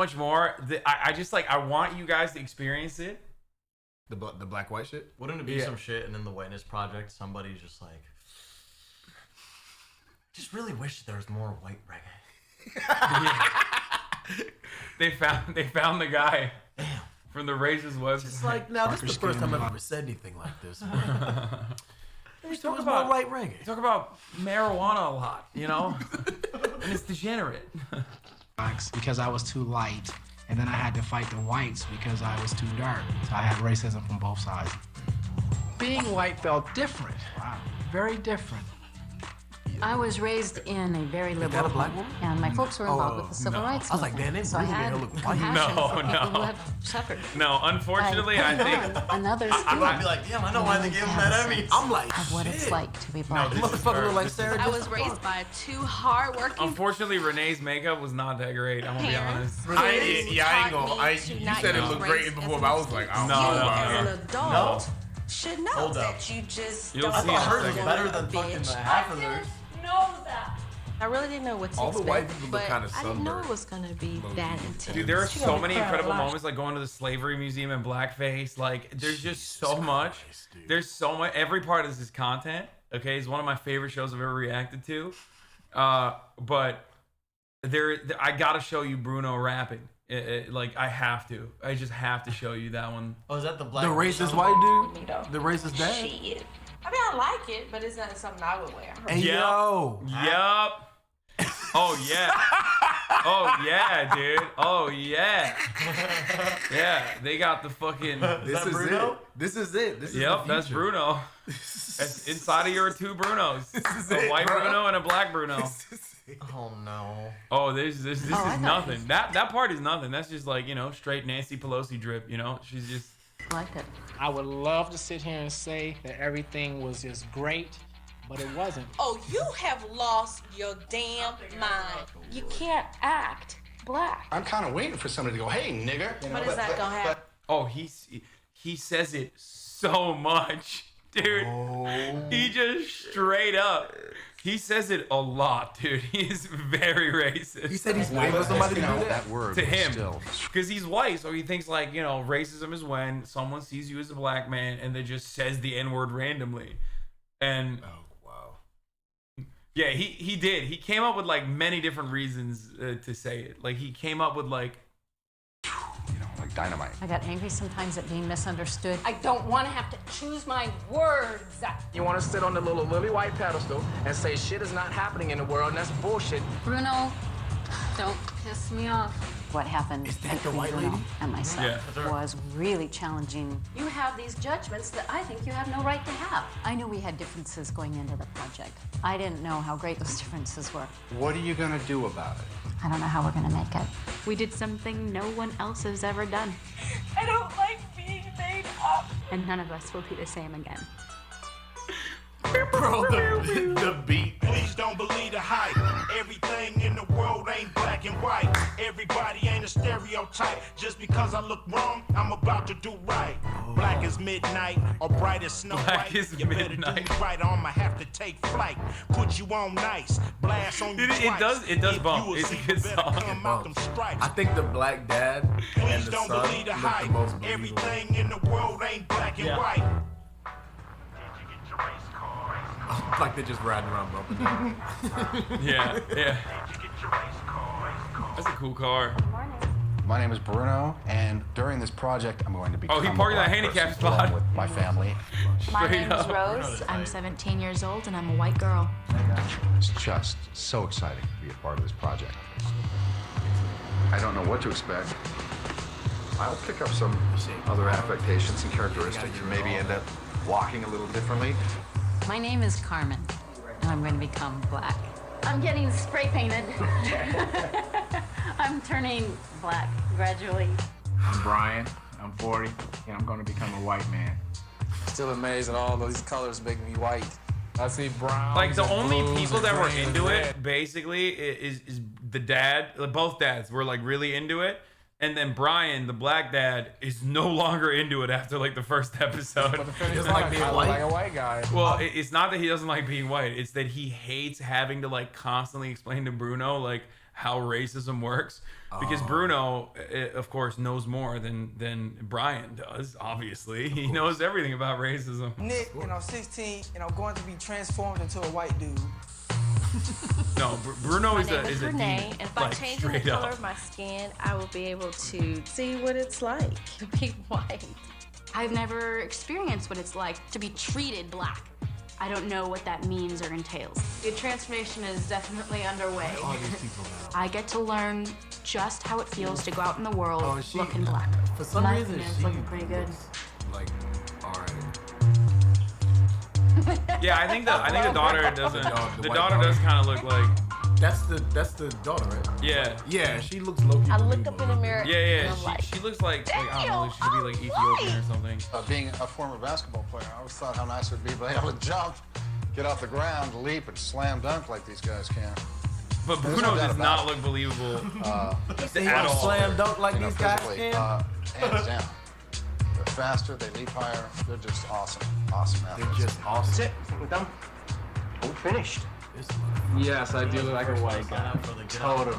much more. I just like, I want you guys to experience it. The black white shit. Wouldn't it be some shit? And in the Witness Project, somebody's just like, just really wish there was more white reggae. They found the guy from the racist website. It's like, now this is the first time I've ever said anything like this. We talk about white reggae. Talk about marijuana a lot, you know, and it's degenerate. Because I was too light, and then I had to fight the whites because I was too dark. So I had racism from both sides. Being white felt different. Wow, very different. I was raised in a very liberal home, and my folks were involved with the civil rights movement. I was like, damn, they so I had compassion for people who have suffered. No, unfortunately, I think another I'm gonna be like, damn, I know why they gave him that Emmy. I'm like, of what it's like to be black. No, motherfucker look like Sarah. I was raised by two hardworking. Unfortunately, Renee's makeup was not that great. I'm gonna be honest. I ain't gonna. You said it looked great before, but I was like, I don't know. As an adult, should know that you just You'll don't see in a second. better than fucking the half of theirs. know that. I really didn't know what to All the white expect, people look but kind of I didn't know sunburned. it was gonna be that intense. Dude, there are so many incredible moments, like going to the slavery museum in blackface. Like, there's just so much. There's so much. Every part of this is content. Okay, it's one of my favorite shows I've ever reacted to. But I gotta show you Bruno rapping. Like, I have to. I just have to show you that one. Oh, is that the black? The racist white dude? The racist dad? Shit. I mean, I like it, but it's not something I would wear. Hey, yo. Yup. Oh yeah. Oh yeah, dude. Oh yeah. Yeah, they got the fucking. This is Bruno? it. This is it. This is Yep, the that's future. Bruno. That's inside of your two Brunos. is A it, white bro. Bruno and a black Bruno. Oh no. Oh, this is I thought nothing. That part is nothing. That's just like, you know, straight Nancy Pelosi drip. You know, she's just. Like it. I would love to sit here and say that everything was just great, but it wasn't. Oh, you have lost your damn mind. You can't act black. I'm kind of waiting for somebody to go, hey, nigger. You know, But it's not gonna happen. Oh, he says it so much, dude. He just straight up. He says it a lot, dude. He is very racist. He said he's waiting for somebody to do that. word To him, because he's white, so he thinks like, you know, racism is when someone sees you as a black man and they just says the N-word randomly. And yeah, he did. He came up with like many different reasons to say it. Like he came up with like, like dynamite. I got angry sometimes at being misunderstood. I don't want to have to choose my words. You want to sit on the little lily white pedestal and say shit is not happening in the world, and that's bullshit. Bruno, don't piss me off. What happened between Bruno and myself was really challenging. You have these judgments that I think you have no right to have. I knew we had differences going into the project. I didn't know how great those differences were. What are you going to do about it? I don't know how we're gonna make it. We did something no one else has ever done. I don't like being made up. And none of us will be the same again. Bro, the beat. Please don't believe the hype. Everything in the world ain't black and white. Everybody ain't a stereotype. Just because I look wrong, I'm about to do right. Black as midnight or bright as snow white. As You better midnight. do right or I'ma have to take flight. Put you on nice, blast on you twice. It does If bump. you a It's a zebra, good better song. come out them stripes. I think the black dad and Please the don't son believe the look the hype. most believable. Everything in the world ain't black and white. Like they're just riding around bumping. yeah. That's a cool car. My name is Bruno, and during this project, I'm going to become he parked in that a black handicap person along spot. with my family. My Straight name is up. Rose. I'm 17 years old and I'm a white girl. It's just so exciting to be a part of this project. I don't know what to expect. I'll pick up some other affectations and characteristics and maybe end up walking a little differently. My name is Carmen, and I'm going to become black. I'm getting spray painted. I'm turning black gradually. I'm Brian, I'm 40, and I'm gonna become a white man. Still amazed at all these colors make me white. I see brown. Like the only people that were into it basically is the dad. Both dads were like really into it. And then Brian, the black dad, is no longer into it after like the first episode. He doesn't like being white. Like a white guy. Well, it's not that he doesn't like being white. It's that he hates having to like constantly explain to Bruno like how racism works, because Bruno, of course, knows more than Brian does. Obviously, he knows everything about racism. Nick, and I'm 16, and I'm going to be transformed into a white dude. No, Bruno is a Renee, demon. and by changing the color of my skin, I will be able to see what it's like to be white. I've never experienced what it's like to be treated black. I don't know what that means or entails. The transformation is definitely underway. All these people now. I get to learn just how it feels to go out in the world looking black. For some My reason, opinion's she looking pretty good. like, all right. Yeah, I think the daughter doesn't. The The white daughter daughter. does kind of look like. That's the daughter, right? Yeah. Yeah, she looks low-key. I look up in the mirror. Yeah. And I'm like, She looks like I don't know. She should be like Ethiopian or something. Being a former basketball player, I always thought how nice it would be to be able to jump, get off the ground, leap, and slam dunk like these guys can. But There's Bruno no doubt does about not look believable At all. Slam dunk like You know, these guys physically, can. hands down. They're faster, they leap higher, they're just awesome. Awesome athletes. They're just awesome. Sit. We're done. We're finished. Yes, I do look like a white guy. Totally.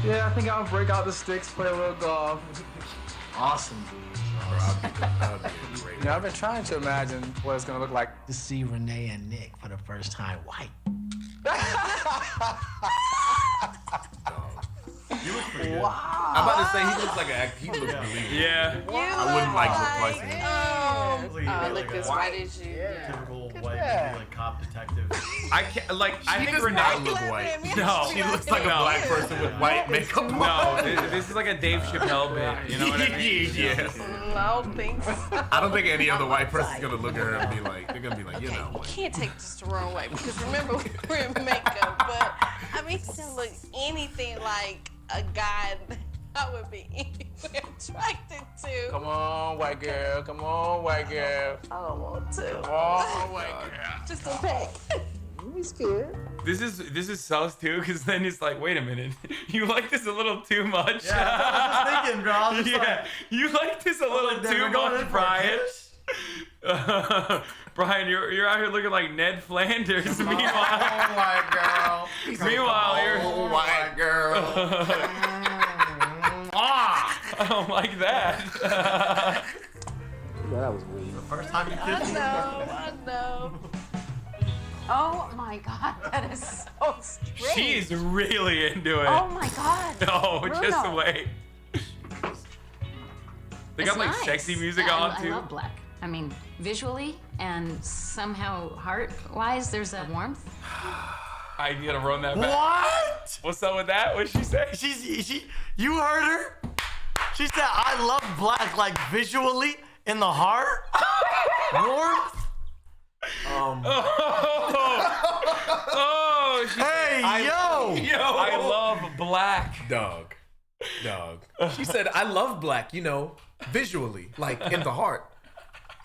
Yeah, I think I'll break out the sticks, play a little golf. Awesome, dude. That'd be great. You know, I've been trying to imagine what it's gonna look like. To see Renee and Nick for the first time white. I'm about to say he looks like he looks believable. Yeah. I wouldn't like look twice. look as white as you. Typical white, like cop detective. I can't like. I She think does Renee. not look white. No, She looks like a black person with white makeup. No, this is like a Dave Chappelle bit. You know what I mean? Yeah. I don't think so. I don't think any other white person's gonna look at her and be like, they're gonna be like, you know. You can't take this the wrong way because remember we were in makeup, but I mean, he doesn't look anything like a guy I would be anywhere attracted to. Come on, white girl. Come on, white girl. I don't want to. Come on, white girl. Just a peck. He's good. This is sus too, because then it's like, wait a minute, you like this a little too much. Yeah, I was just thinking, bro. I was just Yeah, you like this a little like, too we're going in much, for a Brian. Brian, you're out here looking like Ned Flanders. Meanwhile, white girl. meanwhile, you're white girl. I don't like that. That was weird. The first time you kissed me. I know. Oh my God, that is so strange. She's really into it. Oh my God. No, Bruno. just wait. They got It's like nice. sexy music I on too. I love black. I mean, visually and somehow heart-wise, there's a warmth. I gotta run that back. What? What's up with that? What'd she say? You heard her? She said, I love black, like visually, in the heart. Warmth. Oh, she Hey, yo. I love black. Dog. She said, I love black, you know, visually, like in the heart.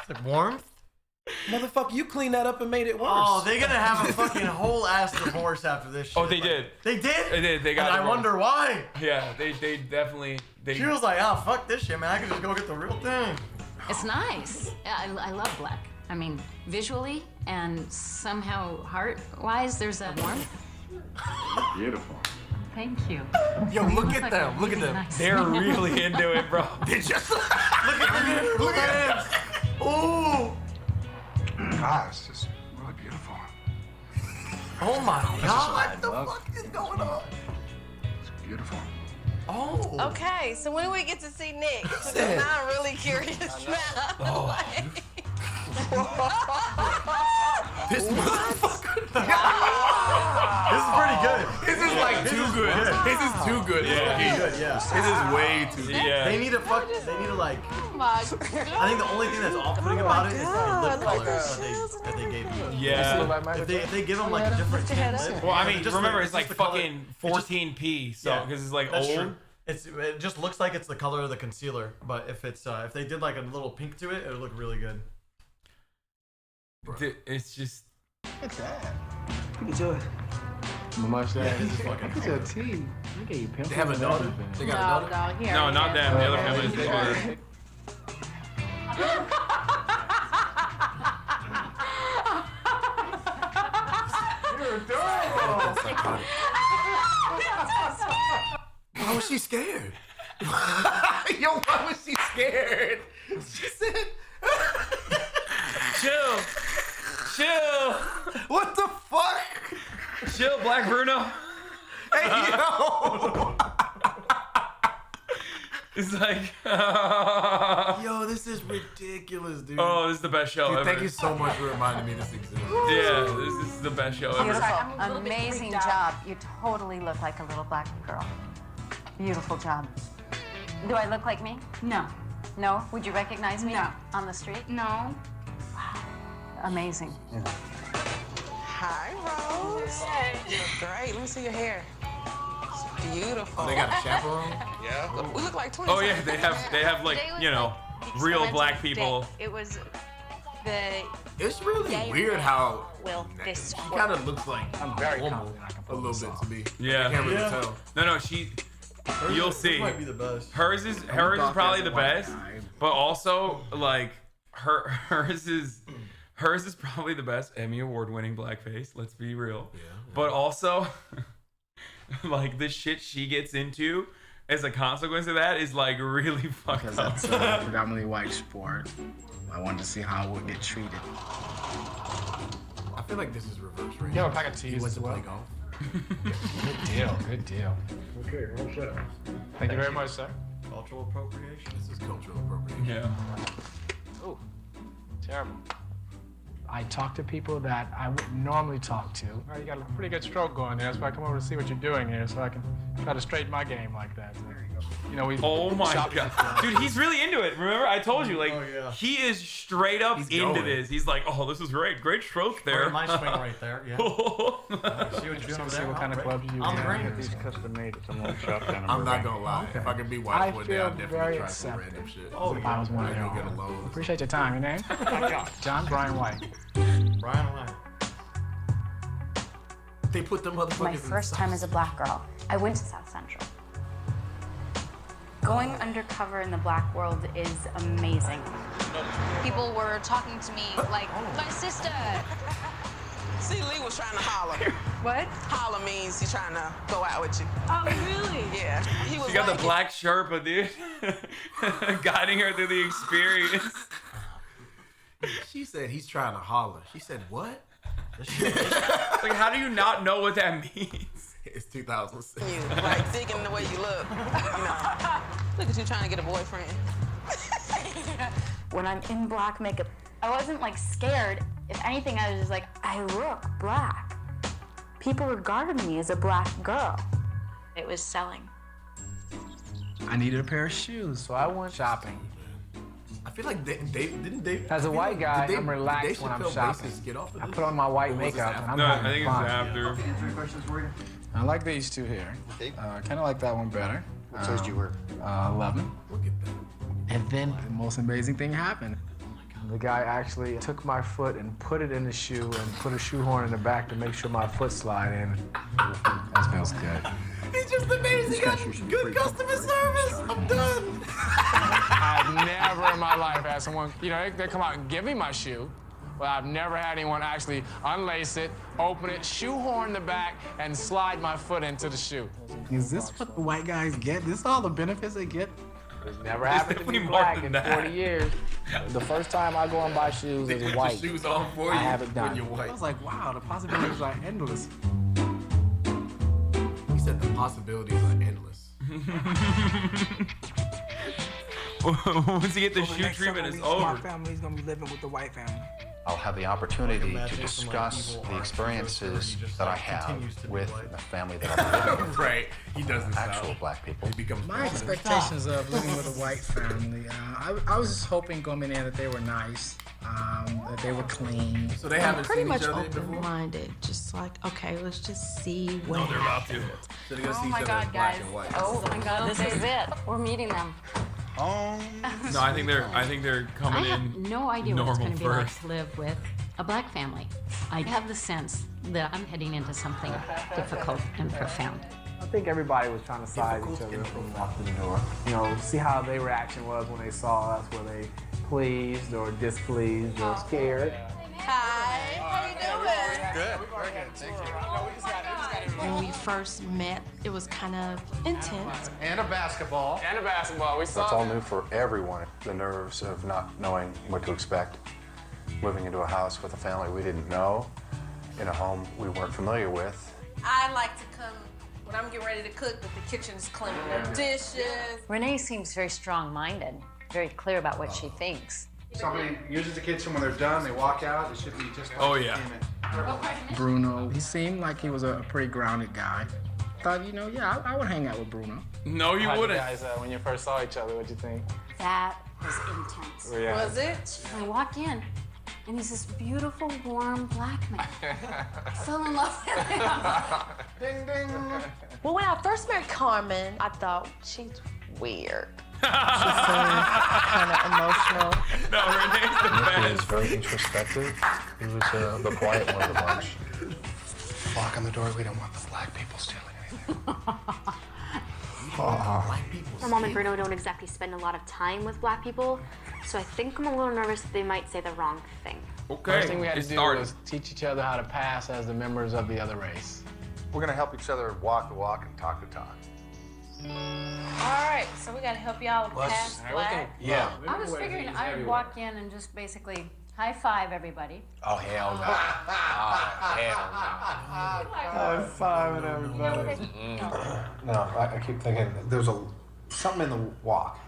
Like warmth? Motherfucker, you cleaned that up and made it worse. Oh, they're gonna have a fucking whole ass divorce after this shit. Oh, they did. They did? They did. They got And I divorced. wonder why. Yeah, they definitely. She was like, oh, fuck this shit, man. I can just go get the real thing. It's nice. I love black. I mean, visually and somehow heart-wise, there's a warmth. Beautiful. Thank you. Yo, look at them. Look at them. Nice. They're really into it, bro. They just look at him. Ooh. God, it's just really beautiful. Oh my God. What the love. fuck is going on? It's beautiful. Oh. Okay, so when do we get to see Nick? Because now I'm really curious now. This motherfucker. This is pretty good. This is like too good. This is too good. Yeah. Good, yeah. This is way too good. Yeah. They need to like. Oh my God. I think the only thing that's off-putting about it is the lip God, color like that they gave you. Yeah. If they give them like a different tint lip. Well, I mean, just remember, like- it's like just the color- fucking it just- 14p, so Yeah, because it's like that's old. true. It just looks like it's the color of the concealer, but if they did like a little pink to it, it would look really good. It's just. Look at that. Look at yours. My mustache. Yeah, this is fucking. Look at your teeth. Look at your pimples. They have a and daughter. everything. They got a daughter. here. No, not them. The other family is bigger. You're adorable. Why was she scared? Yo, why was she scared? She said, Chill. what the fuck? Chill, Black Bruno. Hey, yo. It's like, Yo, this is ridiculous, dude. oh, this is the best show Dude, ever. thank you so much for reminding me this exists. Yeah, this is the best show ever. Beautiful. Amazing job. You totally look like a little black girl. Beautiful job. Do I look like me? No. No? Would you recognize me? No. On the street? No. Amazing. Hi, Rose. You look great. Let me see your hair. It's beautiful. Oh, they got a chaperone? Yeah. We look like twins. Oh yeah, they have like, you know, real black people. It was the. It's really Gay weird man how will this she kind of looks like I'm very woman confident I can a pull little this bit off. to me. Yeah. I can't really tell. No, you'll see. This might be the best. Hers is probably the best, but also like hers is probably the best Emmy award-winning blackface. Let's be real. Yeah. But also, like the shit she gets into as a consequence of that is like really fucked Because up. it's a predominantly white sport. I wanted to see how it would get treated. I feel like this is reverse race. Yo, a pack of teas You went as to well. play golf. Good deal. Okay, well set. Thank you very much, sir. Cultural appropriation. This is cultural appropriation. Yeah. Oh, terrible. I talk to people that I wouldn't normally talk to. Oh, you got a pretty good stroke going there, so I come over to see what you're doing here, so I can try to straighten my game like that. There you go. You know, we. Oh my shop- god, dude, he's really into it. Remember, I told you, like, he is straight up He's into going. this. He's like, oh, this is great stroke there. My swing right there. Yeah. See what you're doing over See there. what kind of clubs you On the use. green. These custom made at some little shop down in I'm not Burbank. gonna lie. If I could be I white one day, feel I'd definitely very try some accepted. random shit. Oh, I was one I of go your get a loan. Appreciate your time. Your name? John Brian White. Brian White. They put them motherfuckers My in first time as a black girl, I went to South Central. Going undercover in the black world is amazing. People were talking to me like, my sister. See, Lee was trying to holler. What? Holler means he's trying to go out with you. Oh, really? Yeah. He was You got the like, black Sherpa, dude, guiding her through the experience. She said he's trying to holler. She said what? Like, how do you not know what that means? It's 2006. you, like digging the way you look. You know. Look at you trying to get a boyfriend. When I'm in black makeup, I wasn't like scared. If anything, I was just like, I look black. People regarded me as a black girl. It was selling. I needed a pair of shoes, so I went shopping. I feel like they As a white guy, did I'm relaxed when I'm Chappelle shopping. basis get off of I this? put on my white Or was this makeup after? and I'm No, I having think it's fun. after. Three questions for you. I like these two here. Kind of like that one better. What size do you wear? 11. Look at that. And then the most amazing thing happened. The guy actually took my foot and put it in the shoe and put a shoehorn in the back to make sure my foot slide in. That feels good. It's just amazing. Good customer service. I'm done. I've never in my life had someone, you know, they come out and give me my shoe, but I've never had anyone actually unlace it, open it, shoehorn the back, and slide my foot into the shoe. Is this what the white guys get? This is all the benefits they get? It's never happened to me definitely more black than in that. 40 years. The first time I go and buy shoes They as put white, your shoes on for I you have it when done. you're white. I was like, wow, the possibilities are endless. He said the possibilities are endless. Once you get the Over shoe next treatment, several it's weeks, My over. family's gonna be living with the white family. I'll have the opportunity to discuss the experiences that I have with the family that I'm living with. Right. He doesn't Actual black people. He becomes My expectations of living with a white family, I was just hoping going in that they were nice, that they were clean. So they haven't pretty seen much each other before? open-minded, just like, okay, let's just see what No, they're about to. So they're gonna see Oh my each other as God, black guys. and white. Oh my God, this is it. We're meeting them. No, I think they're coming I have in no idea what it's normal going to be like first. to live with a black family. I have the sense that I'm heading into something difficult and profound. I think everybody was trying to size each other from walking the door. You know, see how their reaction was when they saw us. Were they pleased or displeased or scared? Hi, how you doing? Good. Very good. Thank you. When we first met, it was kind of intense. And a basketball. And a basketball. We saw That's all that. new for everyone. The nerves of not knowing what to expect. Moving into a house with a family we didn't know, in a home we weren't familiar with. I like to come when I'm getting ready to cook, that the kitchen is clean. No dishes. Renee seems very strong-minded, very clear about what she thinks. Somebody uses the kitchen when they're done, they walk out, it should be just like Oh, yeah. Bruno, he seemed like he was a pretty grounded guy. Thought, you know, yeah, I would hang out with Bruno. No, you How'd wouldn't. guys, when you first saw each other, what'd you think? That was intense. Yeah. Was it? I walk in, and he's this beautiful, warm black man. I fell in love with him. ding ding. Well, when I first met Carmen, I thought she's weird. Kind of emotional. No, Renee's the He was best. very introspective. He was the quiet one of the bunch. Lock on the door, we don't want the black people stealing anything. My mom and Bruno don't exactly spend a lot of time with black people, so I think I'm a little nervous that they might say the wrong thing. Okay, First thing we had it to do started. was teach each other how to pass as the members of the other race. We're gonna help each other walk the walk and talk the talk. All right, so we gotta help y'all pass black. Yeah. I was figuring I would walk in and just basically high five everybody. Oh, hell no. Oh, hell High five everybody. No, I keep thinking there's something in the walk.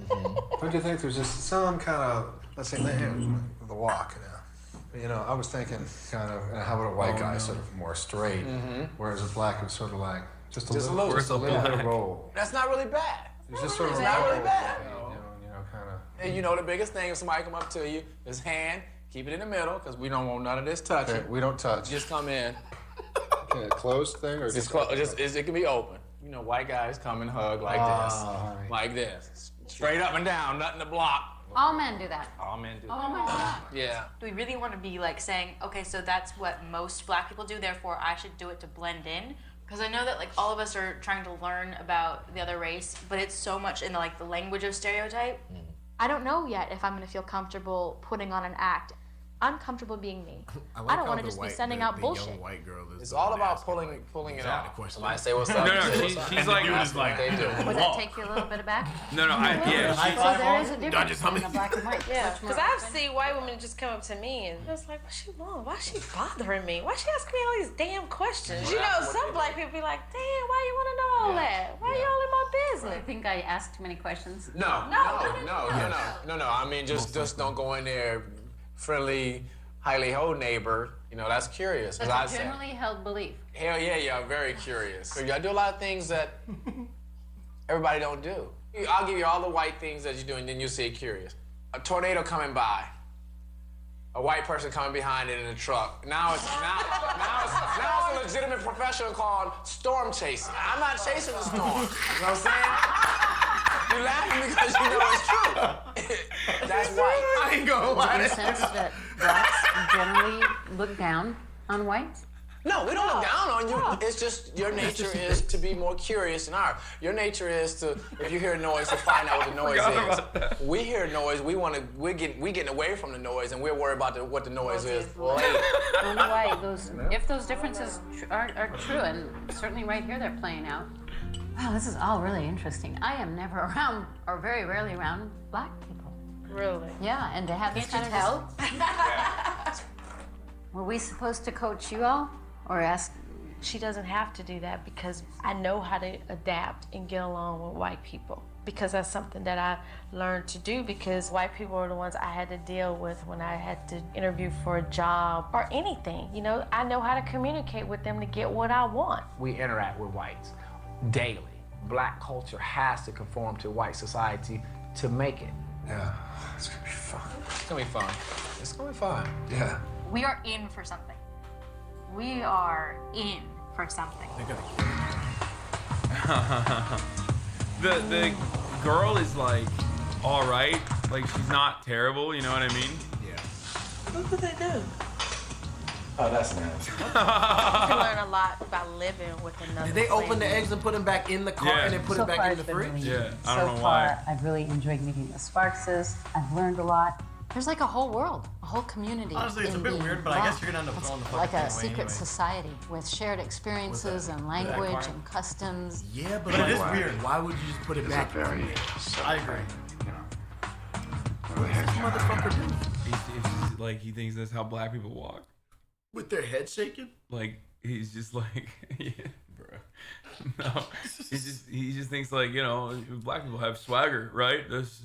Don't you think there's just some kind of, let's say, the walk, you know, I was thinking kind of, how about a white guy, sort of more straight, whereas a black was sort of like, just a little bit of roll. That's not really bad. It's just sort of It's not really bad. You know, kind of. And you know the biggest thing, if somebody come up to you, is hand, keep it in the middle, because we don't want none of this touching. Okay, we don't touch. Just come in. Okay, a closed thing or Just it can be open. You know, white guys come and hug like this. Like this. Straight up and down, nothing to block. All men do that. All men do Oh my God. Yeah. Do we really want to be like saying, okay, so that's what most black people do, therefore I should do it to blend in? Because I know that like all of us are trying to learn about the other race, but it's so much in the language of stereotype. I don't know yet if I'm going to feel comfortable putting on an act. I'm comfortable being me. I don't want to just be sending out bullshit. White girl is It's all about pulling it out. Somebody say what's up. No, say she's what's up. like, That's what they do. Would that take you a little bit aback? no, yeah. So there is a difference between the black and white. Yeah, Much more because I've open. seen white women just come up to me and it's like, what's she want? Why is she bothering me? Why she asking me all these damn questions? You know, some black people be like, damn, why you want to know all that? Why you all in my I business? think I asked too many questions. No. I mean, just don't go in there friendly, highly ho neighbor. You know, that's curious. As I That's a said. generally held belief. Hell yeah, I'm very curious. I do a lot of things that everybody don't do. I'll give you all the white things that you do, and then you'll say curious. A tornado coming by. A white person coming behind it in a truck. Now it's a legitimate profession called storm chasing. I'm not chasing the storm. You know what I'm saying? You're laughing because you know it's true. That's white. I ain't gonna In lie. the sense that blacks generally look down on whites. No, we don't look down on you. It's just your nature is to be more curious than ours. Your nature is to, if you hear a noise, to find out what the noise is. We hear noise, we're getting away from the noise, and we're worried about what the noise is later. Well, why if those differences are true, and certainly right here they're playing out. Wow, this is all really interesting. I am never around, or very rarely around, black people. Really? Yeah, and to have this kind of Were we supposed to coach you all, or ask? She doesn't have to do that because I know how to adapt and get along with white people. Because that's something that I learned to do because white people are the ones I had to deal with when I had to interview for a job or anything. You know, I know how to communicate with them to get what I want. We interact with whites daily. Black culture has to conform to white society to make it. Yeah, it's gonna be fun. It's gonna be fun. It's gonna be fun. Yeah. We are in for something. We are in for something. The girl is like, all right, like she's not terrible. You know what I mean? Look what they do. Oh, that's nice. You can learn a lot about living with another. Did they open the flavor. eggs and put them back in the car Yeah. and then put So it back far in the it's been fridge? really Yeah, I don't so know far, why. I've really enjoyed meeting the Sparkses. I've learned a lot. There's like a whole world, a whole community. Honestly, it's a in bit being weird, but I guess black. you're gonna end up throwing the fucking Like thing a away secret anyway. society with shared experiences and language and customs. Yeah, but it is weird. Why would you just put it back? I agree. What does this motherfucker do? It's just like he thinks that's how black people walk. With their head shaking? Like he's just like, yeah, bro. No, he just thinks like, you know, black people have swagger, right? That's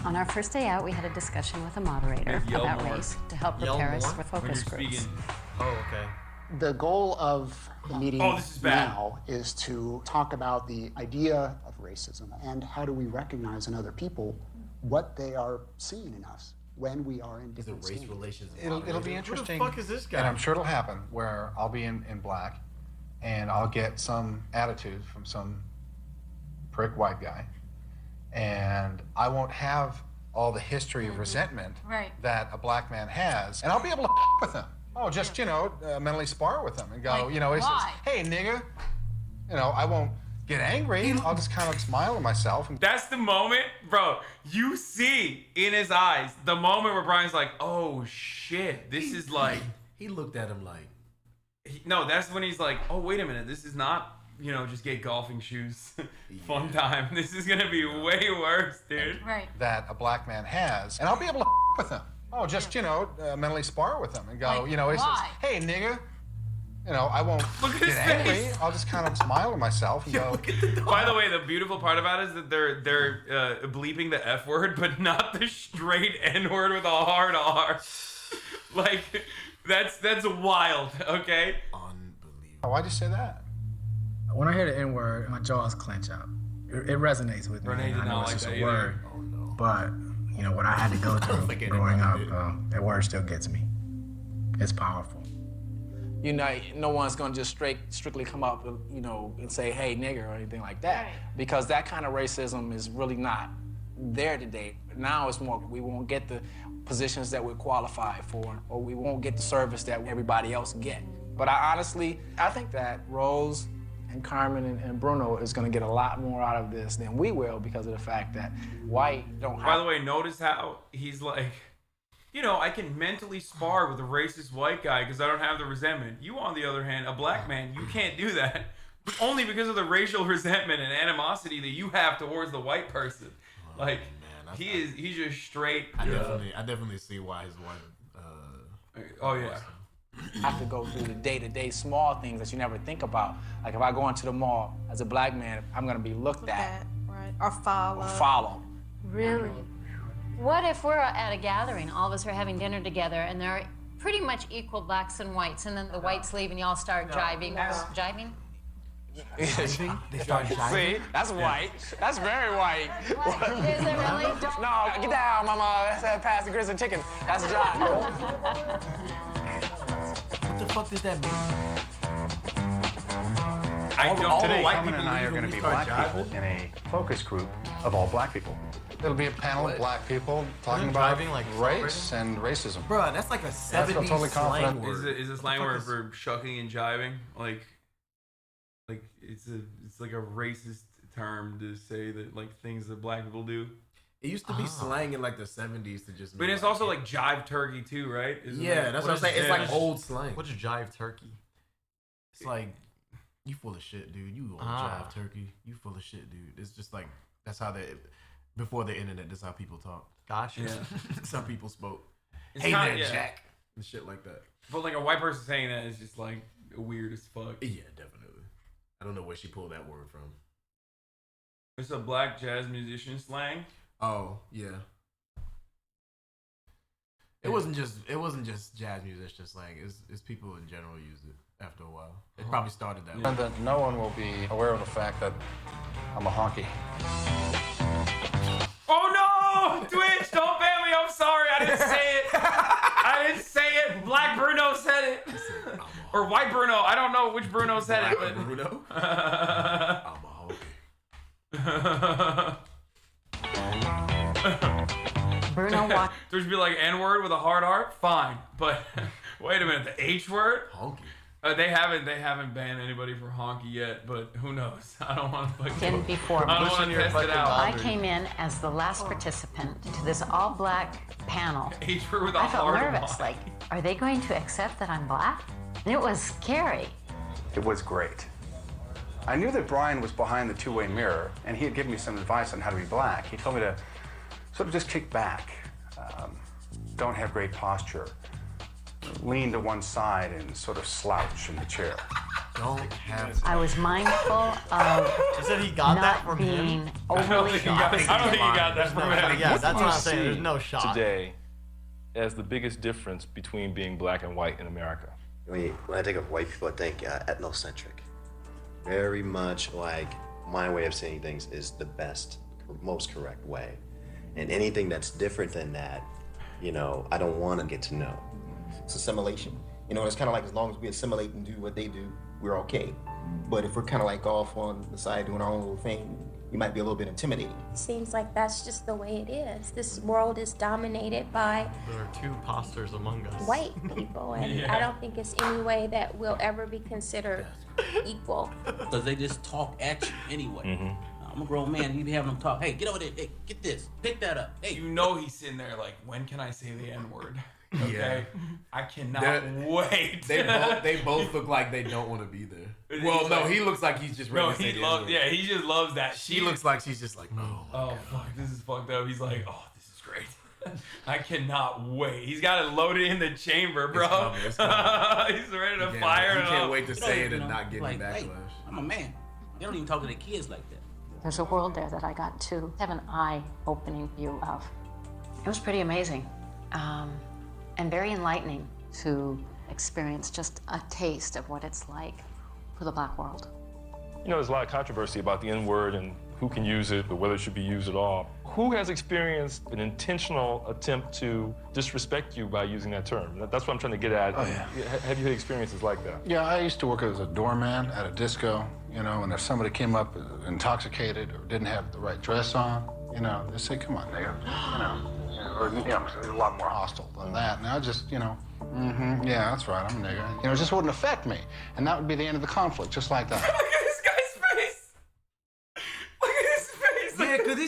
On our first day out, we had a discussion with a moderator Yell about more. race to help Yell prepare us more for when focus you're groups. speaking. Oh, okay. The goal of the meeting this is bad. now is to talk about the idea of racism and how do we recognize in other people what they are seeing in us when we are in different race standings. relations. It'll be interesting. Who the fuck is this guy? And I'm sure it'll happen where I'll be in black and I'll get some attitude from some prick white guy. And I won't have all the history of resentment that a black man has. And I'll be able to with him. Oh, just, you know, mentally spar with him and go, Like, you know, he says, why? hey, nigga. You know, I won't get angry. I'll just kind of smile at myself. And That's the moment, bro. You see in his eyes the moment where Brian's like, "Oh shit, this is like." He looked at him like. No, that's when he's like, "Oh wait a minute, this is not, you know, just get golfing shoes, fun time. This is gonna be way worse, dude." Right. that a black man has. And I'll be able to with him. Oh, just, you know, mentally spar with him and go, Like, you know, he says, why? hey, nigga. You know, I won't Look at his get angry. face. I'll just kind of smile at myself and go. By the way, the beautiful part about it is that they're bleeping the F word, but not the straight N word with a hard R. Like that's wild. Okay. Oh, why'd you say that? When I hear the N word, my jaws clench up. It resonates with me. Renee did I know not it's like just that a either. word, but you know what I had to go through growing up. That word still gets me. It's powerful. You know, no one's gonna just strictly come up, you know, and say, hey, nigger, or anything like that. Because that kind of racism is really not there today. Now it's more, we won't get the positions that we're qualified for, or we won't get the service that everybody else get. But I think that Rose and Carmen and Bruno is gonna get a lot more out of this than we will because of the fact that white don't have. By the way, notice how he's like, you know, I can mentally spar with a racist white guy because I don't have the resentment. You, on the other hand, a black man, you can't do that. Only because of the racial resentment and animosity that you have towards the white person. Like, he's just straight. I definitely see why his wife. Oh yeah. Have to go through the day-to-day small things that you never think about. Like if I go into the mall as a black man, I'm gonna be looked at. Right. Or follow. Or follow. Really? What if we're at a gathering, all of us are having dinner together, and there are pretty much equal blacks and whites, and then the whites leave and y'all start jiving? Jiving? They start jiving? See, that's white. That's very white. What? Is it really? No, get down, mama. That's pass the grits and chicken. That's jive. What the fuck does that mean? All today, white Carmen people and I are going to be black people in a focus group of all black people. It'll be a panel of black people talking about driving like race and racism. Bro, that's like a 70s totally slang confident. word. Is a slang word for shucking and jiving? Like it's like a racist term to say that like things that black people do. It used to be slang in like the 70s to just. But it's also like jive turkey too, right? Yeah, that's what I'm saying. It's like old slang. What's jive turkey? It's like, you full of shit, dude. You old jive turkey. You full of shit, dude. It's just like, that's how before the internet, that's how people talk. Gotcha. Yeah. That's how people spoke. It's Hey not- there, yeah. Jack. And shit like that. But like a white person saying that is just like weird as fuck. Yeah, definitely. I don't know where she pulled that word from. It's a black jazz musician slang. Oh, yeah. It wasn't just jazz musicians slang. It's people in general used it after a while. It probably started that way. And that no one will be aware of the fact that I'm a honky. Oh no! Twitch, don't ban me. I'm sorry. I didn't say it. I didn't say it. Black Bruno said it. Or white Bruno. I don't know which Bruno said it. But... Bruno? I'm a honky. Bruno walked. There's be like N word with a hard R. Fine. But wait a minute. The H word? Honky. They haven't banned anybody for honky yet, but who knows? I don't want to fucking. In before I don't want to test it out. I came in as the last participant to this all-black panel. With a I felt hard nervous. on. Like, are they going to accept that I'm black? And it was scary. It was great. I knew that Brian was behind the two-way mirror, and he had given me some advice on how to be black. He told me to sort of just kick back, don't have great posture, lean to one side and sort of slouch in the chair. Don't have. I was mindful of She said he got that not from him. being I don't overly think he got that from him. Yeah, What that's do what you I'm saying. There's see no shot. today as the biggest difference between being black and white in America? When I think of white people, I think ethnocentric. Very much like my way of seeing things is the best, most correct way. And anything that's different than that, you know, I don't want to get to know. It's assimilation. You know, it's kind of like as long as we assimilate and do what they do, we're okay. But if we're kind of like off on the side doing our own little thing, you might be a little bit intimidating. Seems like that's just the way it is. This world is dominated by There are two imposters among us. white people, and I don't think it's any way that we'll ever be considered equal. Because they just talk at you anyway. I'm a grown man, you be having them talk, hey, get over there, hey, get this, pick that up, hey. You know he's sitting there like, when can I say the N-word? Okay? Yeah. I cannot wait. They both look like they don't want to be there. Well, no, he looks like he's just ready to say the N-word. Yeah, he just loves that. She looks like she's just like, oh fuck, this is fucked up. He's like, oh, this is great. I cannot wait. He's got it loaded in the chamber, bro. It's coming. He's ready to fire it He can't up. wait to say it and know, not get like, any hey, backlash. I'm a man. They don't even talk to their kids like that. There's a world there that I got to have an eye-opening view of. It was pretty amazing and very enlightening to experience just a taste of what it's like for the black world. You know, there's a lot of controversy about the N-word and who can use it or whether it should be used at all. Who has experienced an intentional attempt to disrespect you by using that term? That's what I'm trying to get at. Oh, yeah. Have you had experiences like that? Yeah, I used to work as a doorman at a disco, you know, and if somebody came up intoxicated or didn't have the right dress on, you know, they say, come on, nigga, you know, or, you know, a lot more hostile than that. And I just, you know, yeah, that's right, I'm a nigga. You know, it just wouldn't affect me. And that would be the end of the conflict, just like that. Look at this guy's face. Look at his face. Yeah, because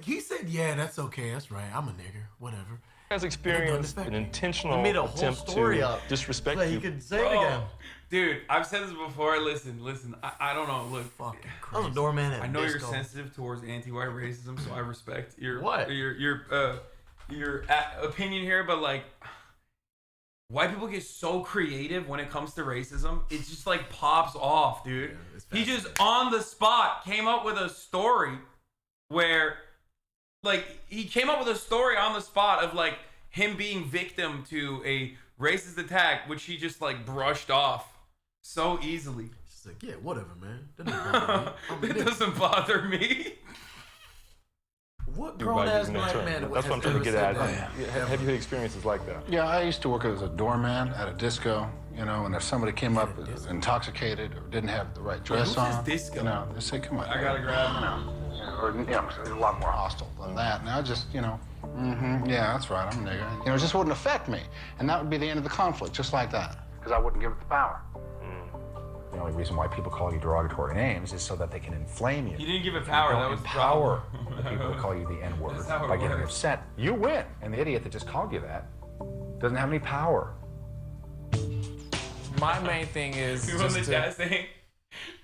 he said, yeah, that's okay, that's right, I'm a nigger, whatever. Has experienced an intentional He made a whole attempt story to up disrespect so you. he could say it again. Dude, I've said this before. Listen. I don't know. Look, fucking I was a doorman at I know disco. you're sensitive towards anti-white racism, so I respect your What? your opinion here. But like, white people get so creative when it comes to racism. It just like pops off, dude. Yeah, he just on the spot came up with a story where, like, he came up with a story on the spot of like him being victim to a racist attack, which he just like brushed off so easily. She's like, yeah, whatever, man. That doesn't bother me. It doesn't bother me. What by grown ass using that black term. man? That's what I'm trying to get at. Have you had experiences like that? Yeah, I used to work as a doorman at a disco, you know, and if somebody came up intoxicated or didn't have the right dress who's on, this disco? you know, they say, come on, I gotta grab him. you know, or, you know, a lot more hostile than that. And I just, you know, yeah, that's right, I'm a nigga. You know, it just wouldn't affect me. And that would be the end of the conflict, just like that. Because I wouldn't give it the power. The only reason why people call you derogatory names is so that they can inflame you. He didn't give it power. That was the empower problem. the people who call you the N-word That's how it by getting works. upset. You win. And the idiot that just called you that doesn't have any power. My main thing is You know the chat saying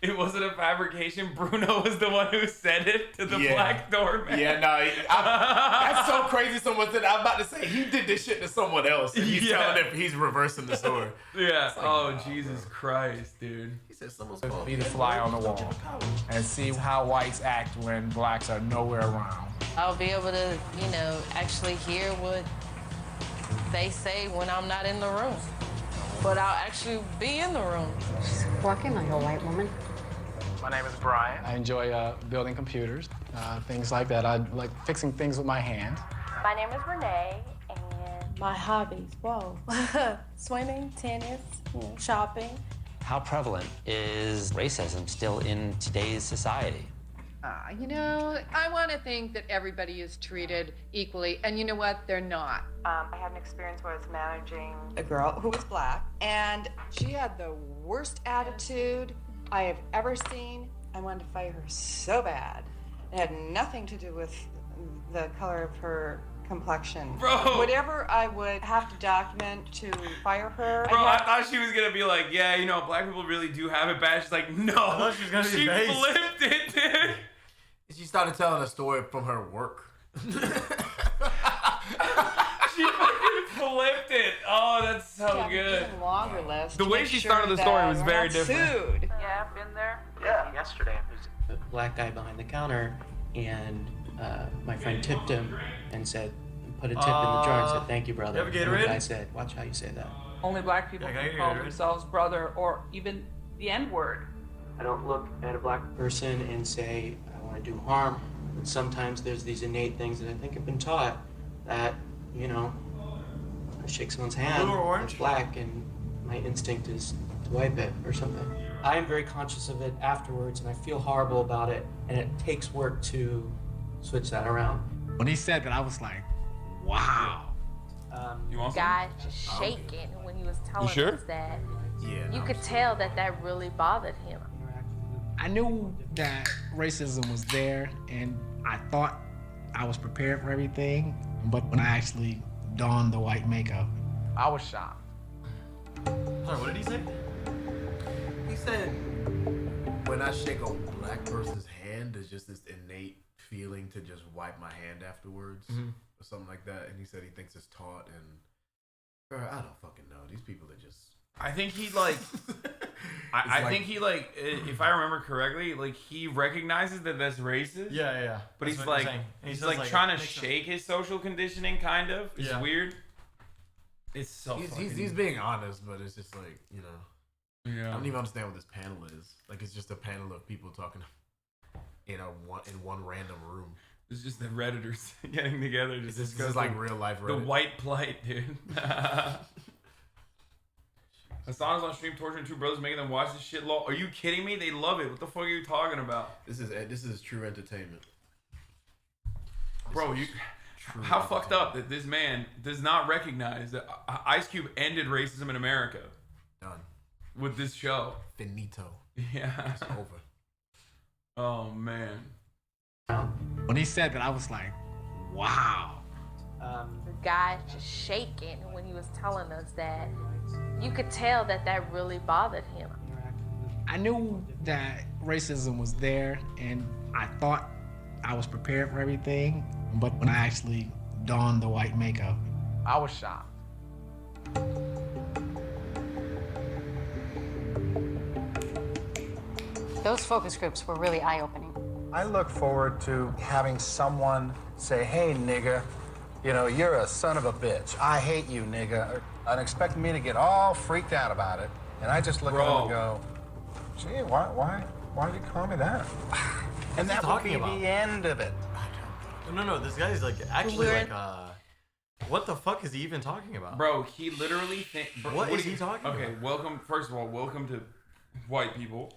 it wasn't a fabrication. Bruno was the one who said it to the black doorman. Yeah, no, that's so crazy. Someone said, I'm about to say he did this shit to someone else, and he's telling them he's reversing the story. Yeah. Oh, Jesus Christ, dude. He said someone's Be the fly on the wall and see how whites act when blacks are nowhere around. I'll be able to, you know, actually hear what they say when I'm not in the room. But I'll actually be in the room. Walking like a white woman. My name is Brian. I enjoy building computers, things like that. I like fixing things with my hands. My name is Renee, and My hobbies, whoa. Swimming, tennis, shopping. How prevalent is racism still in today's society? You know, I want to think that everybody is treated equally, and you know what? They're not. I had an experience where I was managing a girl who was black, and she had the worst attitude I have ever seen. I wanted to fire her so bad. It had nothing to do with the color of her complexion. Bro. Whatever I would have to document to fire her. Bro, I thought she was gonna be like, yeah, you know, black people really do have it bad. She's like, no. I thought she was gonna be She based. flipped it, dude. She started telling a story from her work. She fucking flipped it. Oh, that's so good. Longer list. The way she started the story was very different. Sued. Yeah, I've been there. Yeah. Yesterday, there's a black guy behind the counter, and my friend tipped him and said, put a tip in the jar and said, thank you, brother. You have a And the Gatorade? guy said, watch how you say that. Only black people Yeah, can I call hear it. themselves brother or even the N-word. I don't look at a black person and say, I want to do harm. But sometimes there's these innate things that I think have been taught that, you know, I shake someone's hand, Blue or orange? it's black, and my instinct is to wipe it or something. I am very conscious of it afterwards, and I feel horrible about it, and it takes work to switch that around. When he said that, I was like, wow. You want Guy just shaking when he was telling sure? us that. Yeah. You could tell that that really bothered him. I knew that racism was there, and I thought I was prepared for everything, but when I actually donned the white makeup, I was shocked. Sorry, what did he say? He said, when I shake a black person's hand, there's just this innate feeling to just wipe my hand afterwards, or something like that. And he said he thinks it's taught, and bro, I don't fucking know. These people are just. I think he like. I like- think he like, if I remember correctly, like he recognizes that that's racist. Yeah. But That's he's what like, you're saying. And he he's says, like like, trying to makes sense. shake his social conditioning, kind of. It's Yeah. weird. It's so. He's being honest, but it's just like, you know. Yeah. I don't even understand what this panel is. Like, it's just a panel of people talking in one random room. It's just the Redditors getting together. This is like real life The Reddit. white plight, dude. Hasan is on stream torturing two brothers, making them watch this shit. Law. Are you kidding me? They love it. What the fuck are you talking about? This is true entertainment. Bro, how fucked up that this man does not recognize that Ice Cube ended racism in America. Done. With this show. Finito. Yeah. It's over. Oh, man. when he said that, I was like, wow. The guy just shaking when he was telling us that. You could tell that that really bothered him. I knew that racism was there, and I thought I was prepared for everything, but when I actually donned the white makeup, I was shocked. Those focus groups were really eye-opening. I look forward to having someone say, hey, nigga, you know, you're a son of a bitch. I hate you, nigga. And expect me to get all freaked out about it. And I just look at him and go, gee, why did you call me that? And that would be the end of it. No, this guy's like actually Weird. like what the fuck is he even talking about? Bro, he literally What is he talking about? Okay, welcome. First of all, welcome to white people.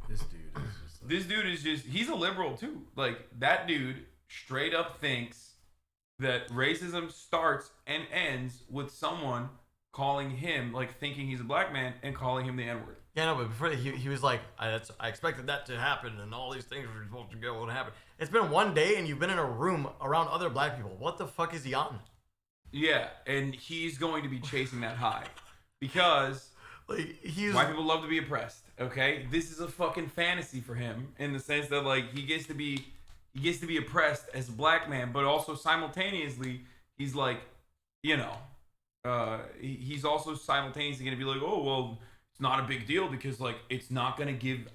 This dude is just. This dude is just—he's a liberal too. Like that dude straight up thinks that racism starts and ends with someone calling him, like thinking he's a black man and calling him the N-word. Yeah, no, but before he was like, I expected that to happen, and all these things were supposed to go and happen. It's been one day, and you've been in a room around other black people. What the fuck is he on? Yeah, and he's going to be chasing that high because like white people love to be oppressed. Okay, this is a fucking fantasy for him in the sense that like he gets to be oppressed as a black man, but also simultaneously he's like, you know, he's also simultaneously gonna be like, oh well, it's not a big deal because like I'm not gonna give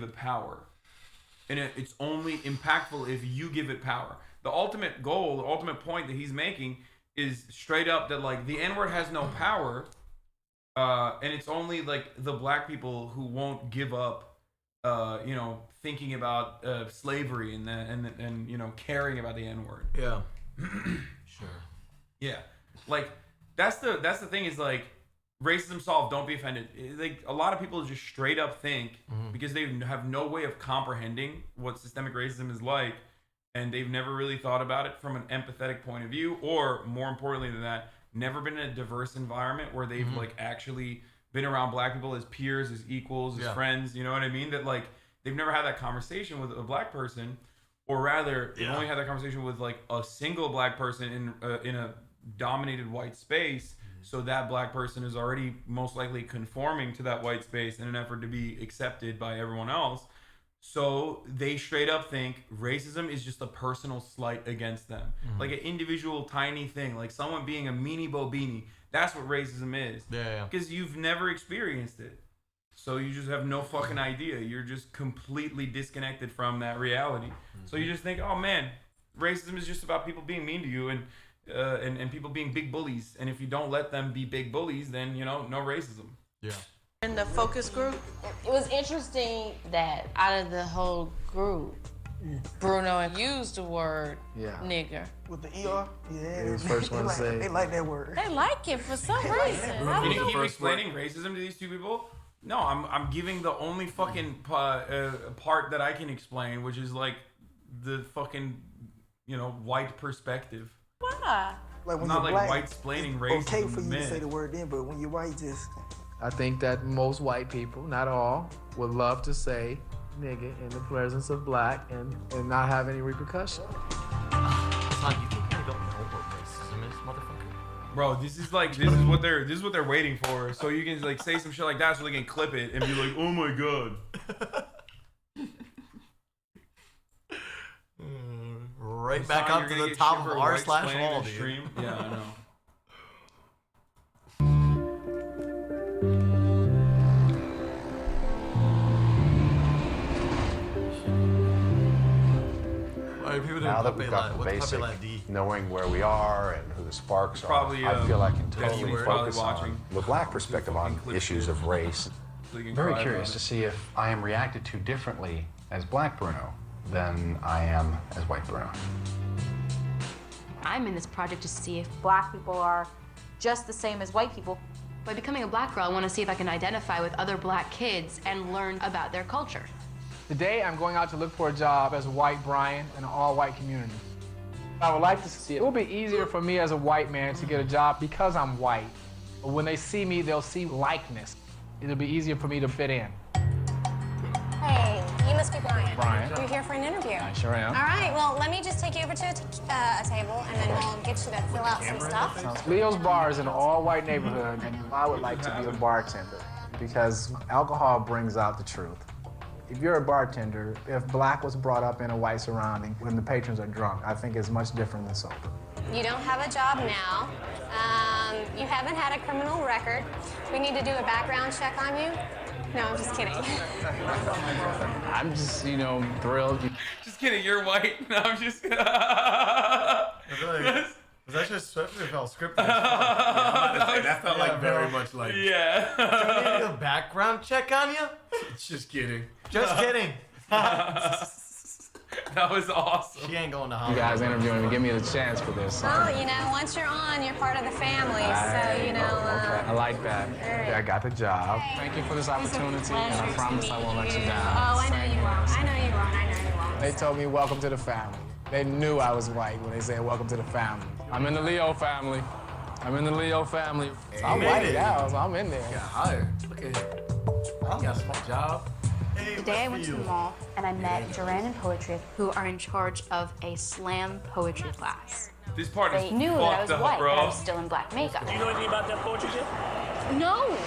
it power, and it's only impactful if you give it power. The ultimate goal, the ultimate point that he's making is straight up that like the N-word has no power. And it's only like the black people who won't give up, you know, thinking about slavery and you know caring about the N-word. Yeah, sure. Yeah, like that's the thing is like racism solved, don't be offended. Like, a lot of people just straight up think, because they have no way of comprehending what systemic racism is like, and they've never really thought about it from an empathetic point of view, or more importantly than that, never been in a diverse environment where they've like actually been around black people as peers, as equals, as friends, you know what I mean? That like they've never had that conversation with a black person, or rather they've only had that conversation with like a single black person in a dominated white space. So that black person is already most likely conforming to that white space in an effort to be accepted by everyone else. So they straight up think racism is just a personal slight against them. Like an individual tiny thing, like someone being a meanie bobini. That's what racism is. Yeah. Because you've never experienced it. So you just have no fucking idea. You're just completely disconnected from that reality. So you just think, oh man, racism is just about people being mean to you and people being big bullies. And if you don't let them be big bullies, then, you know, no racism. Yeah. In the focus group, it was interesting that out of the whole group, Bruno used the word nigger. With the ER? Yeah. He was the first one to say. They like that word. They like it for some reason. Can you keep explaining racism to these two people? No, I'm giving the only fucking part that I can explain, which is like the fucking, you know, white perspective. Why? Like when not you're like black, white splaining racism. okay for you to men. say the word then, but when you're white, just. I think that most white people, not all, would love to say nigga in the presence of black and not have any repercussion. Hasan, you think I don't know what racism is, motherfucker? Bro, this is what they're waiting for. So you can like say some shit like that so they can clip it and be like, oh my god. Right back up to the top of r/all, dude. Stream. Yeah, I know. Now that we've got the basic knowing where we are and who the sparks are, I feel I can totally focus on the black perspective on issues of race. Very curious to see if I am reacted to differently as black Bruno than I am as white Bruno. I'm in this project to see if black people are just the same as white people. By becoming a black girl, I want to see if I can identify with other black kids and learn about their culture. Today, I'm going out to look for a job as a white Brian in an all-white community. I would like to see it. It will be easier for me as a white man to get a job because I'm white. But when they see me, they'll see likeness. It'll be easier for me to fit in. Hey, you must be Brian. Brian. You're here for an interview. I sure am. All right, well, let me just take you over to a table, and then we'll get you to fill out some stuff. Leo's Bar is an all-white neighborhood, and I would like to be a bartender because alcohol brings out the truth. If you're a bartender, if black was brought up in a white surrounding when the patrons are drunk, I think it's much different than sober. You don't have a job now. You haven't had a criminal record. We need to do a background check on you. No, I'm just kidding. I'm just, you know, thrilled. Just kidding, you're white. No, I'm just Was that just especially felt scripted? That felt like very much like. Yeah. Do I need a background check on you? Just kidding. Just kidding. That was awesome. She ain't going to You guys interviewing me, give me the chance for this. Well, you know, once you're on, you're part of the family, so, you know. Okay, I like that. Okay, I got the job. Thank you for this opportunity, and I promise I won't let you down. Oh, I know you won't. I know you won't. I know you won't. They told me, welcome to the family. They knew I was white when they said, welcome to the family. I'm in the Leo family. I'm in the Leo family. So I'm white now, so I'm in there. Got hired. Look at him. I got a small job. Today I went to the mall and I met Duran and Poetry, who are in charge of a slam poetry class. This part is They knew that I was fucked up, white, bro. but I was still in black makeup. Do you know anything about that poetry shit? No.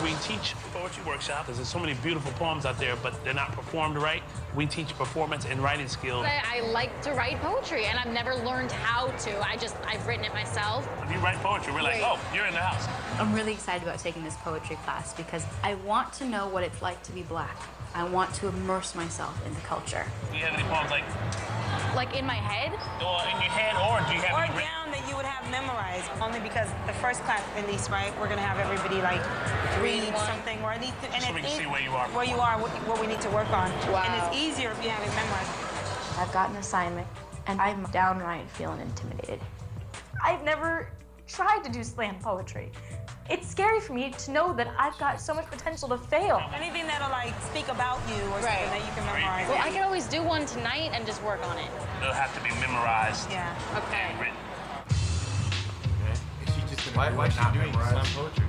We teach poetry workshop. There's so many beautiful poems out there, but they're not performed right. We teach performance and writing skills. I like to write poetry, and I've never learned how to. I've written it myself. If you write poetry, we're like, oh, you're in the house. I'm really excited about taking this poetry class because I want to know what it's like to be black. I want to immerse myself in the culture. Do you have any poems Like in my head? Or in your head, or do you have Or any written? down that you would have memorized, only because the first class, at least, right, we're gonna have everybody like read something, or at least, and So we can see where you are. what we need to work on. Wow. And it's easier if you have it memorized. I've got an assignment and I'm downright feeling intimidated. I've never tried to do slam poetry. It's scary for me to know that I've got so much potential to fail. Anything that'll like speak about you or something that you can memorize. Well, I can always do one tonight and just work on it. It'll have to be memorized. Yeah. Okay. And written. Is she just gonna Why is she not doing memorize? slam poetry?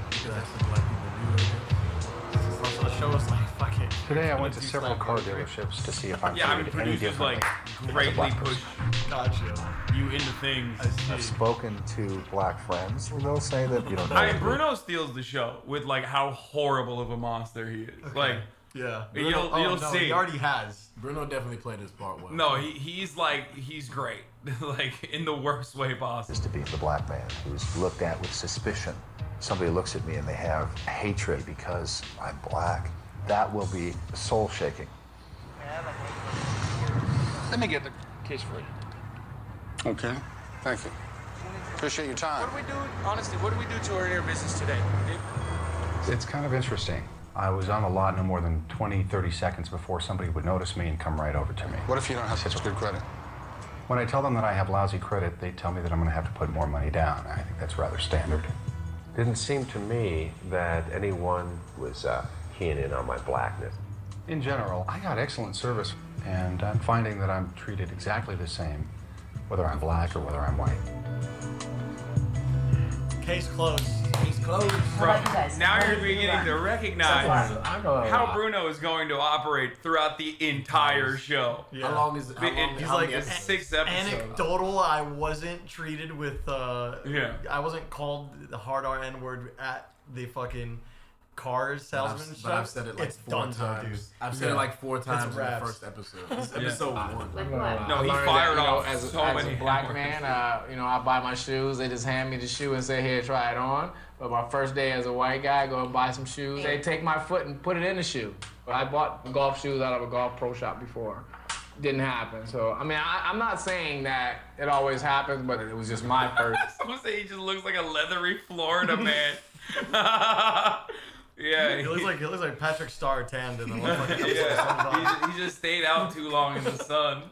Because that's what black people do. Also, the show is like, fuck it. Today I went to several car dealerships to see if I'm Yeah, I mean, treated any producers differently. like as a greatly black push person. you into things. I've spoken to black friends. They'll say that you don't know. I mean, Bruno steals the show with like how horrible of a monster he is. Okay. Like, yeah, you'll see. He already has. Bruno definitely played his part well. No, he's great, like in the worst way possible. Is to be the black man who's looked at with suspicion. Somebody looks at me and they have hatred because I'm black. That will be soul shaking. Let me get the case for you. Okay, thank you. Appreciate your time. What do we do, honestly, what do we do to our inner business today? It's kind of interesting. I was on the lot no more than 20, 30 seconds before somebody would notice me and come right over to me. What if you don't have such good credit? When I tell them that I have lousy credit, they tell me that I'm going to have to put more money down. I think that's rather standard. Didn't seem to me that anyone was keying in on my blackness. In general, I got excellent service, and I'm finding that I'm treated exactly the same, whether I'm black or whether I'm white. Case closed. Case closed. Bro, now you're beginning to recognize how Bruno is going to operate throughout the entire show. Yeah. How long is it? He's like it's 6 episodes. Anecdotal. I wasn't treated with. I wasn't called the hard R N word at the fucking cars salesman. But I've said it like 4 times. I've said it like 4 times in the first episode. This is episode 1. No, he fired off so many as a black words. man, I buy my shoes. They just hand me the shoe and say, "Here, try it on." But my first day as a white guy, go and buy some shoes. They take my foot and put it in the shoe. I bought golf shoes out of a golf pro shop before. Didn't happen. So I mean, I'm not saying that it always happens, but it was just my first. Someone say he just looks like a leathery Florida man. Yeah, he looks like Patrick Starr tanned in the one fucking episode. Yeah, he just stayed out too long in the sun.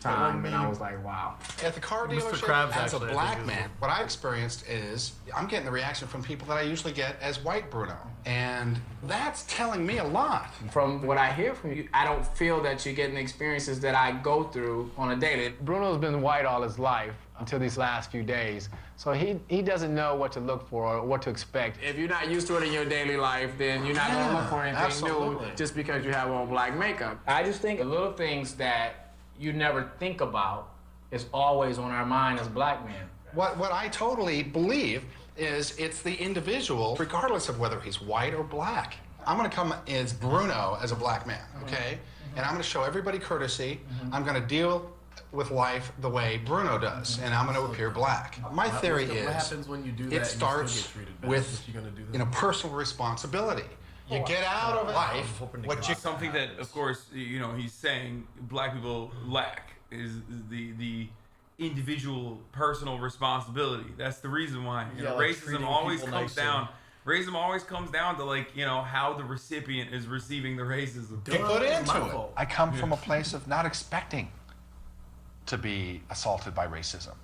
Time, and I was like, wow. At the car Mr. dealership, Krabs as a actually, I black think, man, what I experienced is I'm getting the reaction from people that I usually get as white Bruno. And that's telling me a lot. From what I hear from you, I don't feel that you're getting the experiences that I go through on a daily. Bruno's been white all his life until these last few days. So he doesn't know what to look for or what to expect. If you're not used to it in your daily life, then you're not gonna look for anything new just because you have on black makeup. I just think the little things that you never think about is always on our mind as black men. What I totally believe is it's the individual, regardless of whether he's white or black. I'm gonna come as Bruno as a black man, okay? And I'm gonna show everybody courtesy. I'm gonna deal with life the way Bruno does, and I'm gonna appear black. My theory is what happens when you do that it and you still starts get treated bad? with What you gonna do then? personal responsibility. You get out of life what you... Something that, of course, he's saying black people lack is the individual personal responsibility. That's the reason why. Racism always comes down. Racism always comes down to how the recipient is receiving the racism. Get put into it. I come from a place of not expecting to be assaulted by racism.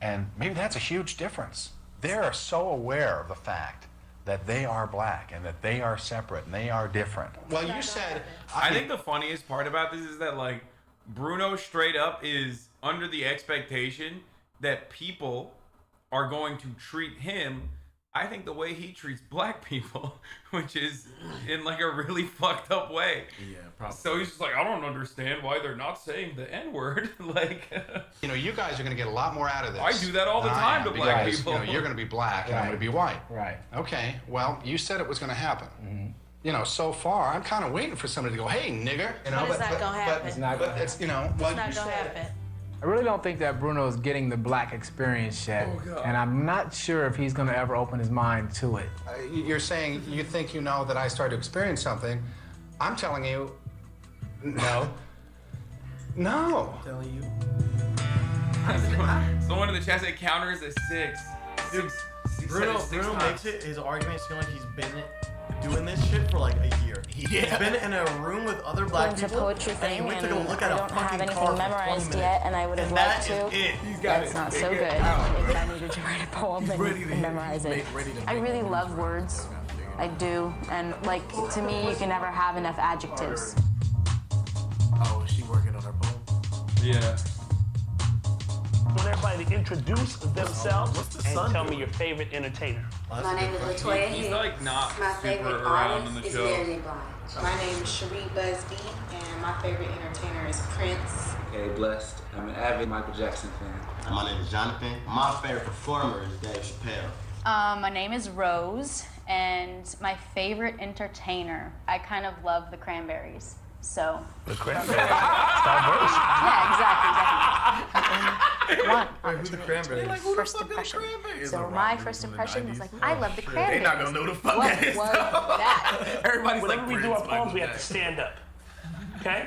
And maybe that's a huge difference. They're so aware of the fact that they are black and that they are separate and they are different. Well, you said... I think the funniest part about this is that, Bruno straight up is under the expectation that people are going to treat him, I think, the way he treats black people, which is in a really fucked up way. Yeah, probably. So he's just like, I don't understand why they're not saying the N-word. you guys are going to get a lot more out of this. I do that all the time to black people. You're going to be black and I'm going to be white. Right. Okay, well, you said it was going to happen. So far, I'm kind of waiting for somebody to go, hey, nigger. But it's not going to happen. It's not going to It's not going to happen. I really don't think that Bruno's getting the black experience yet, and I'm not sure if he's going to ever open his mind to it. You're saying you think you know that I started to experience something. I'm telling you, no. No. I'm telling you. Someone in the chat said counter is a 6. Dude, Bruno makes it his argument seem like he's been doing this shit for like a year. He's been in a room with other black It's a people. poetry and thing, he went to and go look I at a don't have fucking anything car for 20 memorized minutes. yet, and I would have And liked that to. is it. He's got That's it not so figured good. out, If bro. I needed to write a poem He's ready and to memorize it. ready to I make really it. love words. I do, and like to me, you can never have enough adjectives. Oh, is she working on her poem? Yeah. I want everybody to introduce themselves and son tell doing? me your favorite entertainer. My name is Latoya He's Hicks. like not My super favorite around on artist the is show. Mary J. Blige. My name is Cherie Busby, and my favorite entertainer is Prince. Okay, blessed. I'm an avid Michael Jackson fan. My name is Jonathan. My favorite performer is Dave Chappelle. My name is Rose, and my favorite entertainer, I kind of love the Cranberries. So. The Cranberries. Diverse. Yeah, exactly. One. Wait, who's the Cranberries? Like, first impression. So my first impression was like, I love the They're Cranberries. not gonna know the fuck What that is, was though. that? Everybody's Whenever like, we do our Prince, poems, we Michael have to stand up. Okay?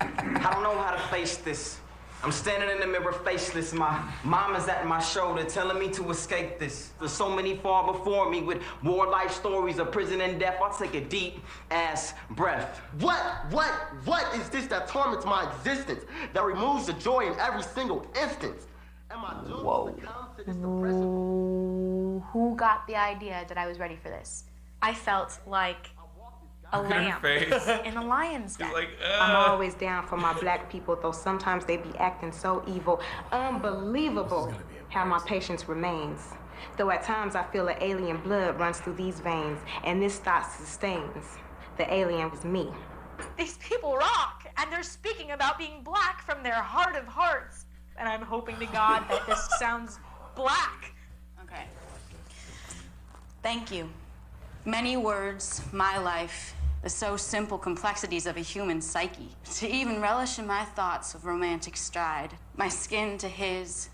I don't know how to face this. I'm standing in the mirror faceless. My mom is at my shoulder telling me to escape this. There's so many far before me with war life stories of prison and death. I'll take a deep ass breath. What is this that torments my existence, that removes the joy in every single instance? Am I doomed to succumb to this depression? Who got the idea that I was ready for this? I felt like a Look at her lamb face. in a lion's den. Like, I'm always down for my black people, though sometimes they be acting so evil. Unbelievable how my patience remains. Though at times I feel an alien blood runs through these veins, and this thought sustains. The alien was me. These people rock, and they're speaking about being black from their heart of hearts. And I'm hoping to God that this sounds black. Okay. Thank you. Many words, my life, the so simple complexities of a human psyche. To even relish in my thoughts of romantic stride, my skin to his,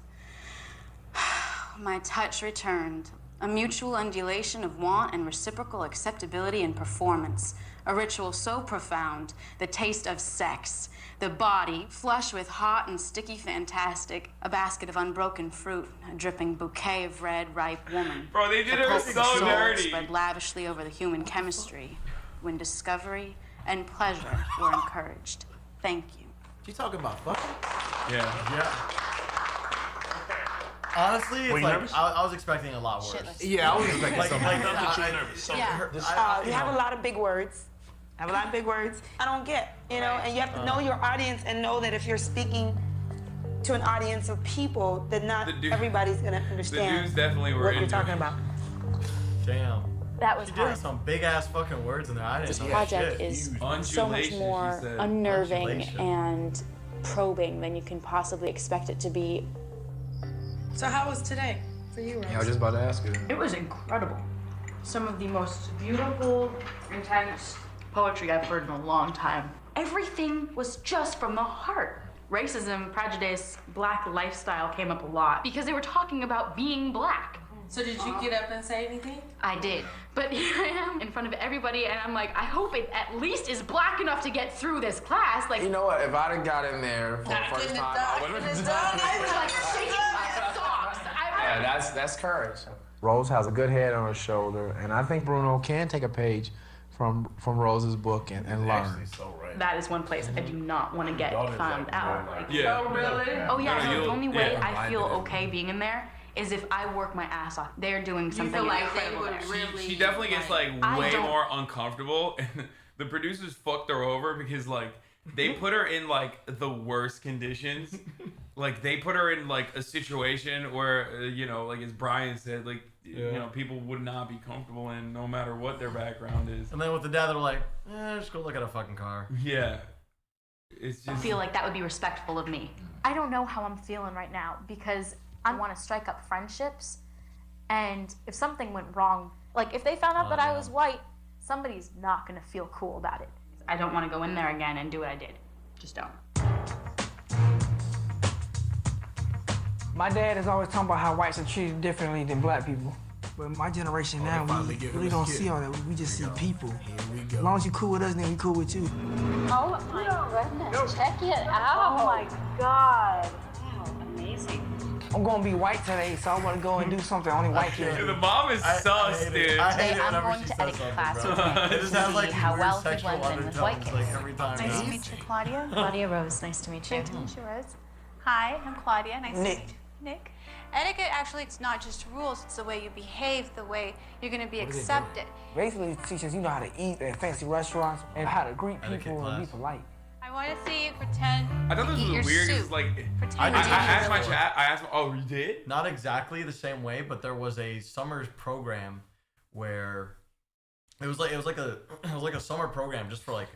my touch returned, a mutual undulation of want and reciprocal acceptability and performance, a ritual so profound, the taste of sex, the body flush with hot and sticky fantastic, a basket of unbroken fruit, a dripping bouquet of red, ripe woman. Bro, they did The her pulse of so the soul dirty. spread lavishly over the human chemistry, when discovery and pleasure were encouraged. Thank you. She talking about fucking? Yeah. Honestly, Were it's you like nervous? I was expecting a lot worse. Yeah, I was expecting something. Don't get you nervous. So You have a lot of big words. I have a lot of big words. I don't get, you know, and you have to know your audience and know that if you're speaking to an audience of people, that not everybody's gonna The understand dudes definitely were what you're into talking it. about. Damn. That was She did have some big ass fucking words in there. I didn't This know project shit. is so much Undulation, more she said. unnerving Undulation. and probing than you can possibly expect it to be. So how was today for you, Rose? Yeah, I was just about to ask you. It was incredible. Some of the most beautiful, intense poetry I've heard in a long time. Everything was just from the heart. Racism, prejudice, black lifestyle came up a lot because they were talking about being black. So did you get up and say anything? I did. But here I am in front of everybody, and I'm like, I hope it at least is black enough to get through this class. Like, You know what? If I'd have got in there for the first time, I would have done I was like shaking my socks. Yeah, that's courage. Rose has a good head on her shoulder, and I think Bruno can take a page from Rose's book and learn. That is one place I do not want to get found out. Like, Yeah. Oh, really? Oh, yeah. No, The only way yeah. I feel okay being in there is if I work my ass off. They're doing something feel like they incredible would there. really- She definitely gets like I way don't- more uncomfortable, and the producers fucked her over because like they put her in like the worst conditions. Like they put her in like a situation where you know, like as Brian said, like you know, people would not be comfortable in no matter what their background is. And then with the dad, they're like, just go look at a fucking car. Yeah, it's I just feel like that would be respectful of me. I don't know how I'm feeling right now because I want to strike up friendships, and if something went wrong, like if they found out that I was white, somebody's not gonna feel cool about it. I don't want to go in there again and do what I did. Just don't. My dad is always talking about how whites are treated differently than black people. But my generation now, we really don't see all that. We just see people. As long as you cool with us, then we cool with you. Oh my goodness, check it out. Oh my God. Wow, amazing. I'm gonna be white today, so I want to go and do something only white can do. The mom is sus, dude. I'm going to etiquette class to see how well he blends in with white kids. Nice to meet you, Claudia. Claudia Rose, nice to meet you. Nice to meet you, Rose. Hi, I'm Claudia. Nice to meet you. Nick. Etiquette, actually, it's not just rules, it's the way you behave, the way you're going to be accepted. Basically, it teaches you know how to eat at fancy restaurants and how to greet people and be polite. I want to see you pretend I thought this to eat was your weird. soup. It's like I asked my chat. I asked. Oh, you did? Not exactly the same way, but there was a summer program where it was like a summer program just for like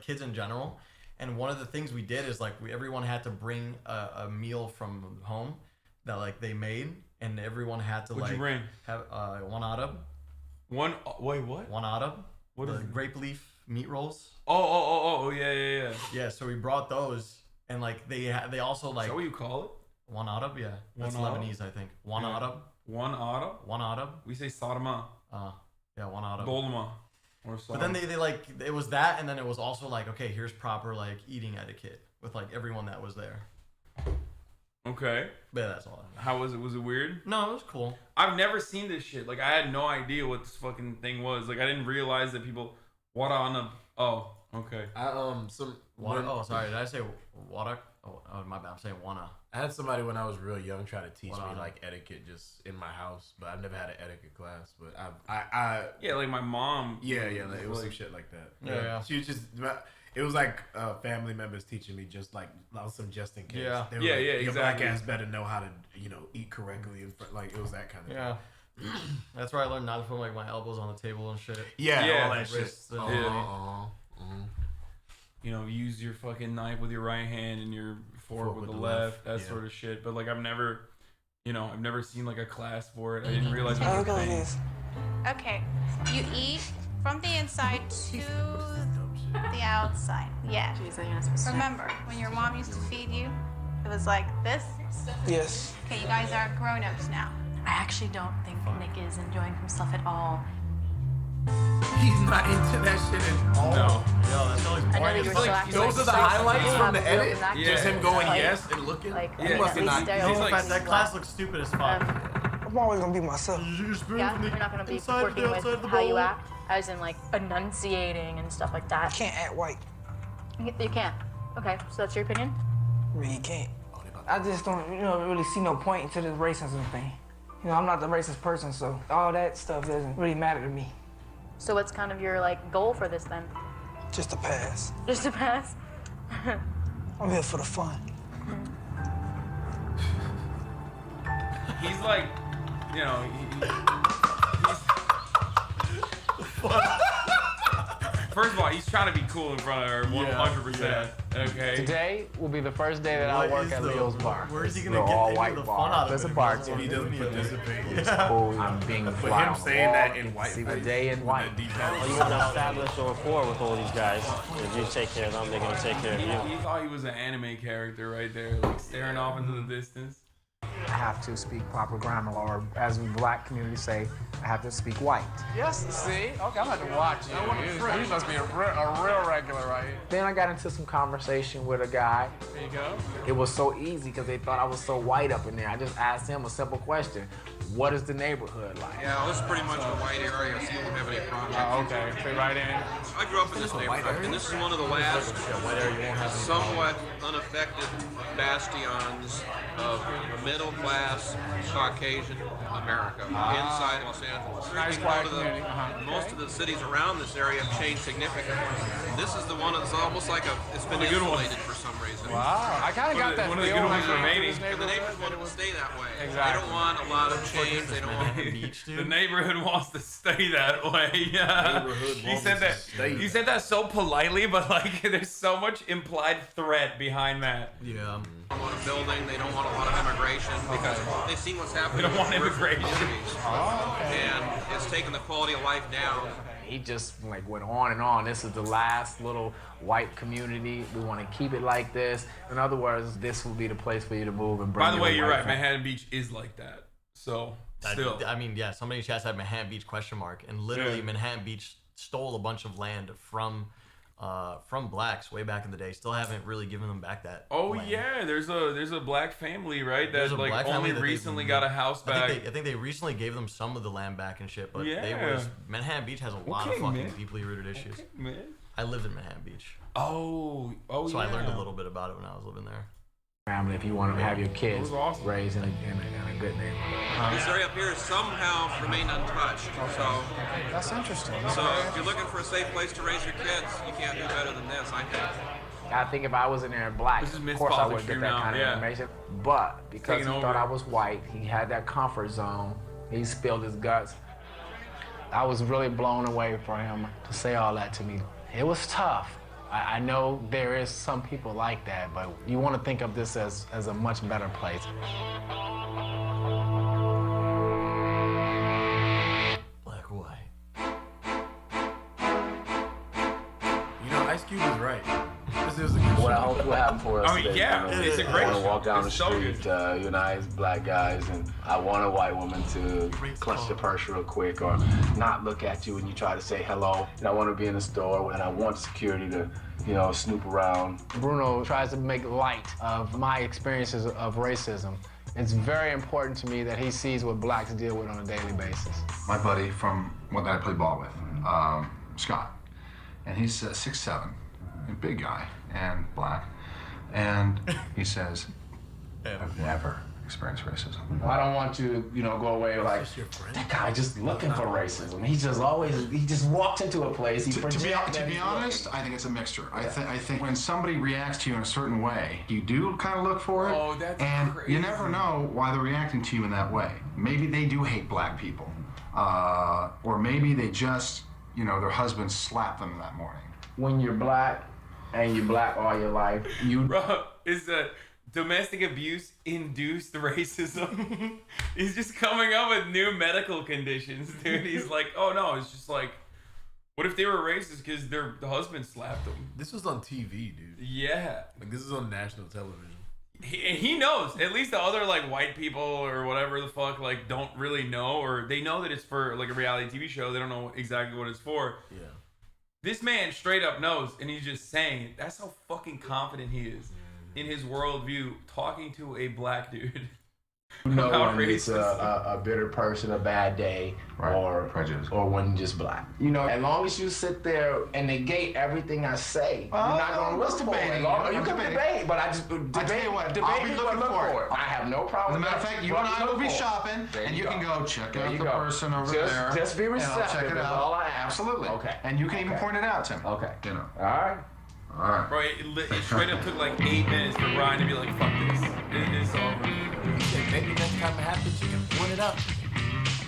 kids in general. And one of the things we did is like everyone had to bring a meal from home that like they made, and everyone had to What'd you bring? Have one Arab. Wait, what? One Arab. What the is it? grape leaf meat rolls? Oh, yeah. Yeah, so we brought those, and like they also like. Is that what you call it? One Arab, yeah. That's One Lebanese, I think. One Yeah. Arab. One Arab. One Arab. We say Sadama. Yeah, one Arab. Dolma. Or But then they like it was that, and then it was also like, okay, here's proper like eating etiquette with like everyone that was there. Okay. Yeah, that's all. How was it? Was it weird? No, it was cool. I've never seen this shit. Like, I had no idea what this fucking thing was. Like, I didn't realize that people. What on a. Oh, okay. Oh, sorry. Did I say water? Oh, my bad. I'm saying wanna. I had somebody when I was real young try to teach me Wanna. like etiquette just in my house, but I've never had an etiquette class. But I Yeah, like my mom. Yeah, like, it was some shit like that. Yeah. She was just. It was like family members teaching me just like some just in case. Yeah. They were Yeah, like, yeah, Your exactly. black ass better know how to eat correctly and like it was that kind of Yeah. That's where I learned not to put like my elbows on the table and shit. Yeah, all that shit. Wrists and- You know, use your fucking knife with your right hand and your fork with the left. That sort of shit. But like, I've never seen like a class for it. I didn't realize it was a thing. Okay, you eat from the inside to the outside. Yeah. Remember, when your mom used to feed you, it was like this? Yes. Okay, you guys are grown-ups now. I actually don't think Nick is enjoying himself at all. He's not into that shit at all. No. that's always I know boring. that you were so active. Those are the highlights from the edit. Yeah. Just him going Like- yes and looking. Like, He must have not. He's like, that class looks stupid as fuck. I'm always gonna be myself. Yeah, you're not gonna be Inside working the with outside the how you bowl. act, as in like enunciating and stuff like that. Can't act white. You can't. Okay, so that's your opinion? Really can't. I just don't, really see no point into this racism thing. I'm not the racist person, so all that stuff doesn't really matter to me. So what's kind of your like goal for this then? Just a pass. Just to pass? I'm here for the fun. He's like, First of all, he's trying to be cool in front of her 100%. Okay. Today will be the first day that I work at Leo's bar. Where is he We're gonna get all any white of the bar. fun out of There's it? a bartender. He doesn't participate. It's cool. I'm being But fly him on the saying wall. that in You can white see the face day in with white. that deep Well, you want to establish a rapport with all these guys. If you take care of them, they're going to take care of you. He thought he was an anime character right there, like staring off into the distance. I have to speak proper grammar, or as we black community say, I have to speak white. Yes, see? Okay, I'm about to watch you. You must be a real regular right here. Then I got into some conversation with a guy. There you go. It was so easy because they thought I was so white up in there. I just asked him a simple question. What is the neighborhood like? Yeah, this is pretty much a white area, so you won't have any problems. Oh, okay. Fit right in. I grew up in this neighborhood, and this is one of the last somewhat unaffected bastions of middle-class Caucasian America inside Los Angeles. Nice quiet community. Most of the cities around this area have changed significantly. This is the one that's almost like it's been One of the good ones. insulated for some reason. Wow, I kind of got that one of the feel good when I ones came to remaining. this And the neighborhood. neighbors want it to stay that way. Exactly. They don't want a lot of change. They don't want The neighborhood wants to stay that way. Yeah. Neighborhood He wants said to that. stay He said that so politely, but like there's so much implied threat behind that. Yeah. They don't want a building. They don't want a lot of immigration because they've seen what's happening. They don't want with immigration. communities. And it's taken the quality of life down. He just like went on and on. This is the last little white community. We want to keep it like this. In other words, this will be the place for you to move and bring. By the your way, you're white right. family. Manhattan Beach is like that. So still, I mean, yeah, somebody in chat had Manhattan Beach ? And literally Yeah. Manhattan Beach stole a bunch of land from from blacks way back in the day. Still haven't really given them back that. Oh land. yeah, there's a black family, right? There's That a like black only family that recently got a house back. I think they recently gave them some of the land back and shit. But Yeah. Manhattan Beach has a lot of fucking deeply rooted issues. Okay, man. I lived in Manhattan Beach. Oh, So I learned a little bit about it when I was living there. Family, if you want to have your kids awesome. raised in a good neighborhood. This area up here has somehow remained untouched. So That's interesting. So if you're looking for a safe place to raise your kids, you can't do better than this, I think. I think if I was in there black, This is of course I Myth would get Politics that now, kind of yeah. information. But because Taking he thought over. I was white, he had that comfort zone. He spilled his guts. I was really blown away for him to say all that to me. It was tough. I know there is some people like that, but you want to think of this as a much better place. Black or white. You know, Ice Cube is right. This is a good show. Well, what happened for us I mean, today, yeah, you know, it's a I great want to show. walk down It's the so street, you and I as black guys, and I want a white woman to clutch the purse real quick or not look at you when you try to say hello. And I want to be in the store, and I want security to, you know, snoop around. Bruno tries to make light of my experiences of racism. It's very important to me that he sees what blacks deal with on a daily basis. My buddy from one that I play ball with, Scott, and he's 6'7", a big guy and black, and he says, "I've never experienced racism." I don't want you, go away like, that guy just looking for racism. He just walks into a place, he To projects. be honest, I think it's a mixture. I think when somebody reacts to you in a certain way, you do kind of look for it. Oh, that's and crazy. you never know why they're reacting to you in that way. Maybe they do hate black people, or maybe they just, their husband slapped them that morning. When you're black, and you're black all your life, Bro, is that domestic abuse induced racism? He's just coming up with new medical conditions, dude. He's like, oh no, it's just like, what if they were racist because their husband slapped them? This was on TV, dude. Yeah. Like, this is on national television. He knows. At least the other like white people or whatever the fuck like don't really know, or they know that it's for like a reality TV show. They don't know exactly what it's for. Yeah. This man straight up knows, and he's just saying it. That's how fucking confident he is in his worldview, talking to a black dude. when it's a bitter person, a bad day, or prejudice, or when you're just black. As long as you sit there and negate everything I say, you're not gonna look for it. You can debate, but I tell you what, I'll be looking for it. I have no problem. As a matter of fact, you and I will be shopping, and you can go check out the person over there. Just be and I'll receptive. check it That's out. all I ask. Absolutely. Okay. And you can even point it out to me. Okay. All right. All right. Bro, it straight up took like 8 minutes for Brian to be like, fuck this. It's over. Maybe next time it happens, you can point it out.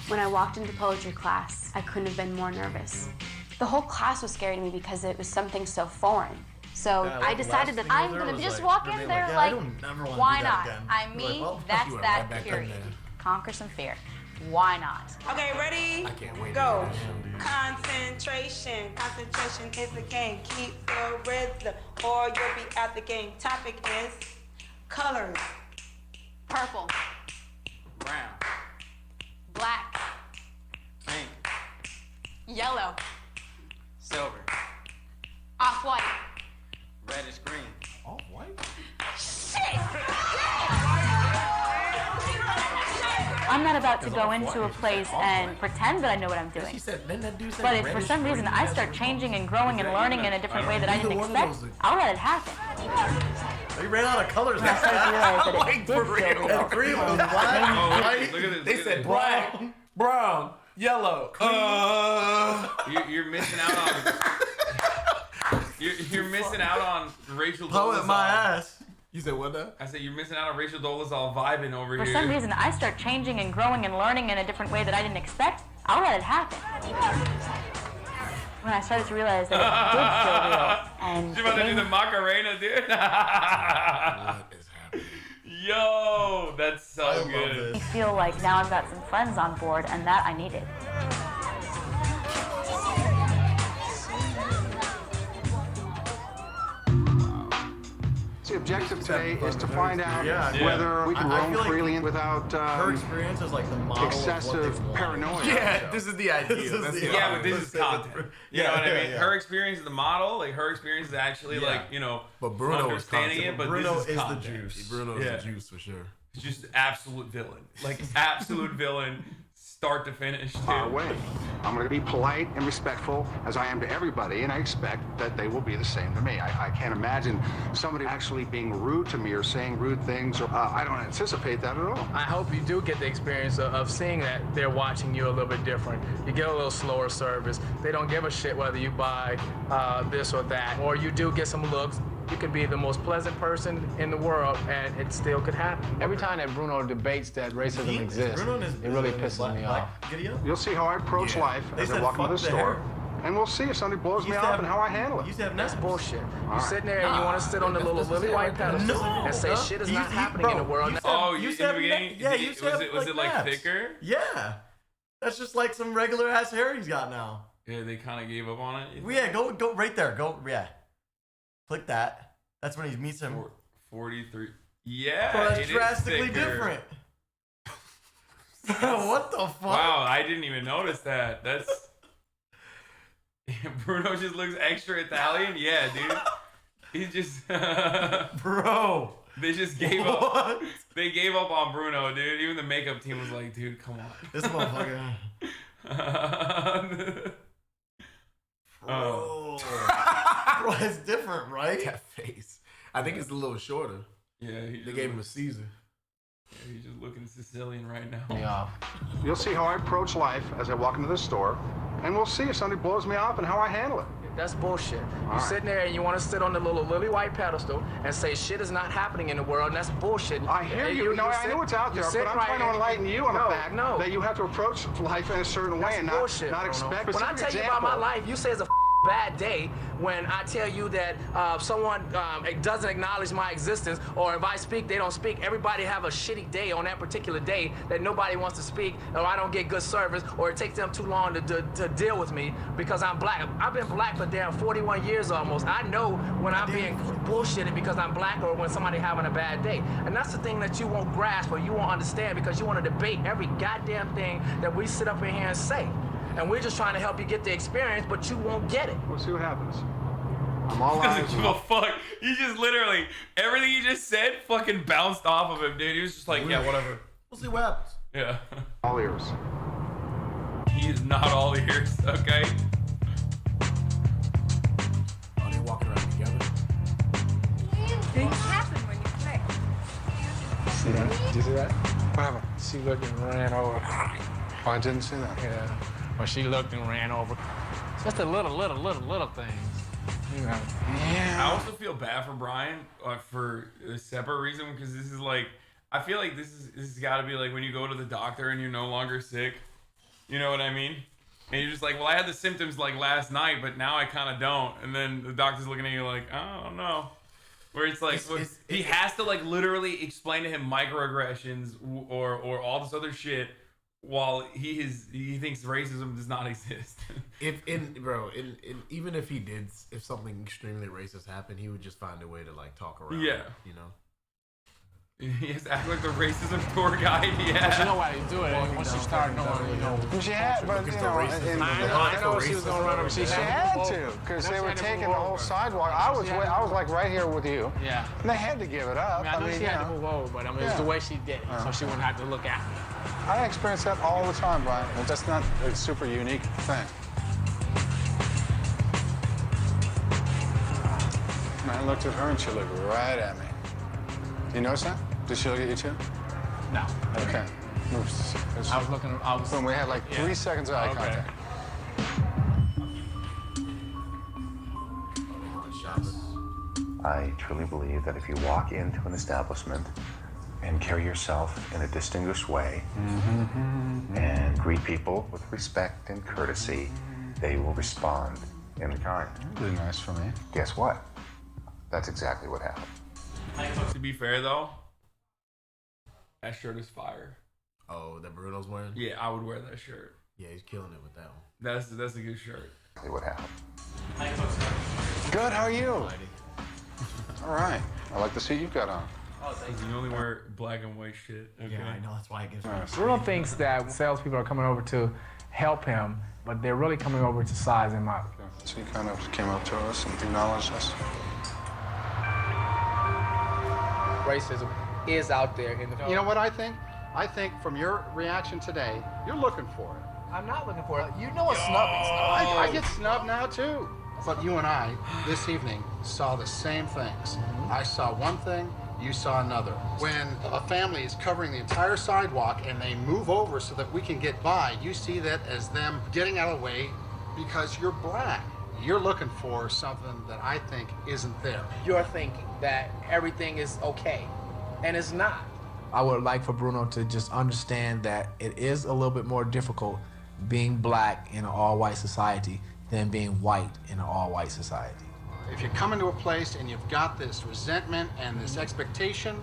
When I walked into poetry class, I couldn't have been more nervous. The whole class was scary to me because it was something so foreign. So Yeah, I like the decided last that thing I'm there gonna was just like, walk were in they there like, yeah, like, I don't never wanna why do that not? again. I'm You're me, like, well, that's you were that, right back period. then. Conquer some fear. Why not? Okay, ready? I can't wait. Go. Concentration is the game. Keep the rhythm, or you'll be out the game. Topic is colors. Purple, Brown, black, pink, yellow, silver, off-white. reddish green. Oh, white? Shit! I'm not about to go into a place and pretend that I know what I'm doing. But if for some reason I start changing and growing and learning in a different way that I didn't expect, I'll let it happen. You ran out of colors. I started to realize that it did feel real. Green was Oh, black. look at this. They said black, brown, yellow. You're missing out on. You're missing out on Rachel Poet Dolezal. my ass. You said what now? I said you're missing out on Rachel Dolezal vibing over For here. some reason I start changing and growing and learning in a different way that I didn't expect, I'll let it happen. When I started to realize that it did feel real, and You're about it to do made the Macarena, dude. What is happening? Yo, that's so good. me feel like now I've got some friends on board, and that I needed. See, objective today is to find out Yeah. whether we can I roam feel like freely without her experience is like the model excessive of what they paranoia. Yeah, this is the idea. But this is content. You know what I mean? Her experience is the model. Like her experience is actually But Bruno understanding is it. But Bruno this is the content. juice. Bruno is the juice for sure. It's just absolute villain. Like absolute villain, start to finish. Our way. I'm going to be polite and respectful as I am to everybody, and I expect that they will be the same to me. I can't imagine somebody actually being rude to me or saying rude things. I don't anticipate that at all. I hope you do get the experience of seeing that they're watching you a little bit different. You get a little slower service. They don't give a shit whether you buy this or that, or you do get some looks. You could be the most pleasant person in the world, and it still could happen. Every time that Bruno debates that racism exists, it really pisses me off. You'll see how I approach life as I walk into the store, and we'll see if somebody blows me off and how I handle it. That's bullshit. You're sitting there and you want to sit on the little lily white pedestal and say shit is not happening in the world. In the beginning? Was it like thicker? Yeah. That's just like some regular ass hair he's got now. Yeah, they kind of gave up on it. Yeah, go right there. Click that. That's when he meets him. 43. Yeah, Bro, that's drastically different. What the fuck? Wow, I didn't even notice that. That's Bruno just looks extra Italian. Yeah, dude. He just Bro. They just gave up. They gave up on Bruno, dude. Even the makeup team was like, dude, come on. This motherfucker. Bro, it's different, right? That face. I think it's a little shorter. Yeah, they gave him a Caesar. Yeah, he's just looking Sicilian right now. Yeah. You'll see how I approach life as I walk into the store, and we'll see if somebody blows me off and how I handle it. That's bullshit. You're sitting there and you want to sit on the little lily white pedestal and say shit is not happening in the world, and that's bullshit. I hear you. No, I know it's out there, but I'm trying to enlighten you on the fact that you have to approach life in a certain way and not expect. When I tell you about my life, you say it's a bad day when I tell you that someone doesn't acknowledge my existence, or if I speak, they don't speak. Everybody have a shitty day on that particular day that nobody wants to speak, or I don't get good service, or it takes them too long to deal with me because I'm black. I've been black for damn 41 years almost. I know when I'm being bullshitted because I'm black, or when somebody having a bad day. And that's the thing that you won't grasp or you won't understand, because you want to debate every goddamn thing that we sit up in here and say. And we're just trying to help you get the experience, but you won't get it. We'll see what happens. I'm all eyes. Doesn't give a fuck. He just literally, everything he just said fucking bounced off of him, dude. He was just like, yeah, whatever. We'll see what happens. Yeah. All ears. He is not all ears, okay? Are they walking around together? Things happen when you play. See that? Did you see that? What happened? She looked and ran over. Oh, I didn't see that. Yeah. Well, she looked and ran over. Just the little things. You know. Yeah. I also feel bad for Brian for a separate reason, because this is like, I feel like this has got to be like when you go to the doctor and you're no longer sick. You know what I mean? And you're just like, well, I had the symptoms like last night, but now I kind of don't. And then the doctor's looking at you like, I don't know. Where it's like, he has to like literally explain to him microaggressions or all this other shit, while he thinks racism does not exist. Even if he did, if something extremely racist happened, he would just find a way to like talk around. Yeah, it, you know. He has to act like the racism tour guide. Yeah. But you know why he do it. Once you start knowing, you know. She had, but you know, I know she was gonna run over. She had to, because they were taking the whole sidewalk. I was like right here with you. Yeah. And they had to give it up. I mean, she had to move over, but I mean, it's the way she did it, so she wouldn't have to look at me. I experience that all the time, Brian. That's not a super unique thing. And I looked at her and she looked right at me. You notice that? Did she look at you too? No. Okay. I was looking. When we had like 3 seconds of eye contact. I truly believe that if you walk into an establishment and carry yourself in a distinguished way and greet people with respect and courtesy, they will respond in kind. Really nice for me. Guess what? That's exactly what happened. To be fair though, that shirt is fire. Oh, that Bruno's wearing? Yeah, I would wear that shirt. Yeah, he's killing it with that one. That's a good shirt. What happened? Good, how are you? All right. I like the suit you've got on. Oh, thank You only wear black and white shit. Okay. Yeah, I know. That's why I give. Bruno thinks that salespeople are coming over to help him, but they're really coming over to size him up. So he kind of came up to us and acknowledged us. Racism is out there in the. You know what I think? I think from your reaction today, you're looking for it. I'm not looking for it. You know what snubbing is. I get snubbed now too. But you and I, this evening, saw the same things. I saw one thing, you saw another. When a family is covering the entire sidewalk and they move over so that we can get by, you see that as them getting out of the way because you're black. You're looking for something that I think isn't there. You're thinking that everything is okay, and it's not. I would like for Bruno to just understand that it is a little bit more difficult being black in an all-white society than being white in an all-white society. If you come into a place and you've got this resentment and this expectation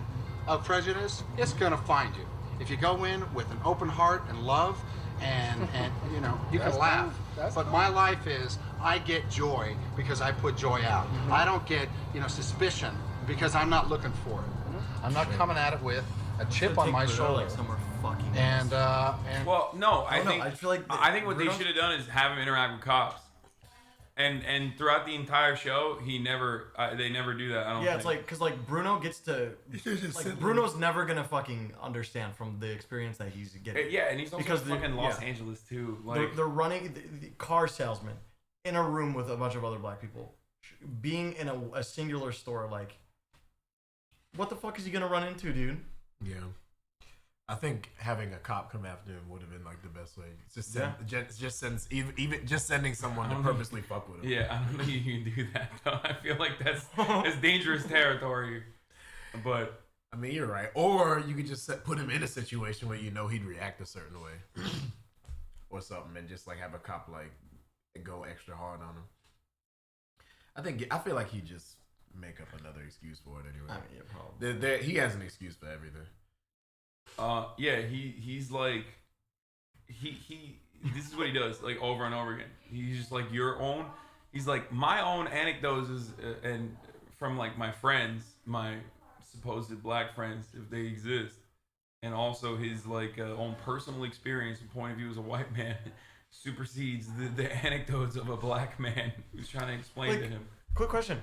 of prejudice, it's gonna find you. If you go in with an open heart and love and you know, you can laugh. But my life is, I get joy because I put joy out. I don't get, you know, suspicion because I'm not looking for it. I'm not coming at it with a chip on my shoulder. Like somewhere fucking And well, no, I think I feel like I think what they should have done is have him interact with cops. And throughout the entire show, they never do that. I don't. Yeah, it's like because like Bruno gets to like Bruno's never gonna fucking understand from the experience that he's getting. Yeah, and he's also because fucking Los Angeles too. Like they're running the car salesman in a room with a bunch of other black people, being in a singular store. Like, what the fuck is he gonna run into, dude? Yeah. I think having a cop come after him would have been like the best way. Just sending someone to purposely fuck with him. Yeah, I don't think you can do that though. I feel like that's dangerous territory. But I mean, you're right. Or you could just put him in a situation where you know he'd react a certain way, or something, and just like have a cop like go extra hard on him. I feel like he just make up another excuse for it anyway. I mean, yeah, probably. He has an excuse for everything. Yeah, he's like he this is what he does like over and over again. He's just like your own. He's like my own anecdotes is and from like my friends, my supposed black friends if they exist, and also his like own personal experience and point of view as a white man supersedes the anecdotes of a black man who's trying to explain to him. Quick question: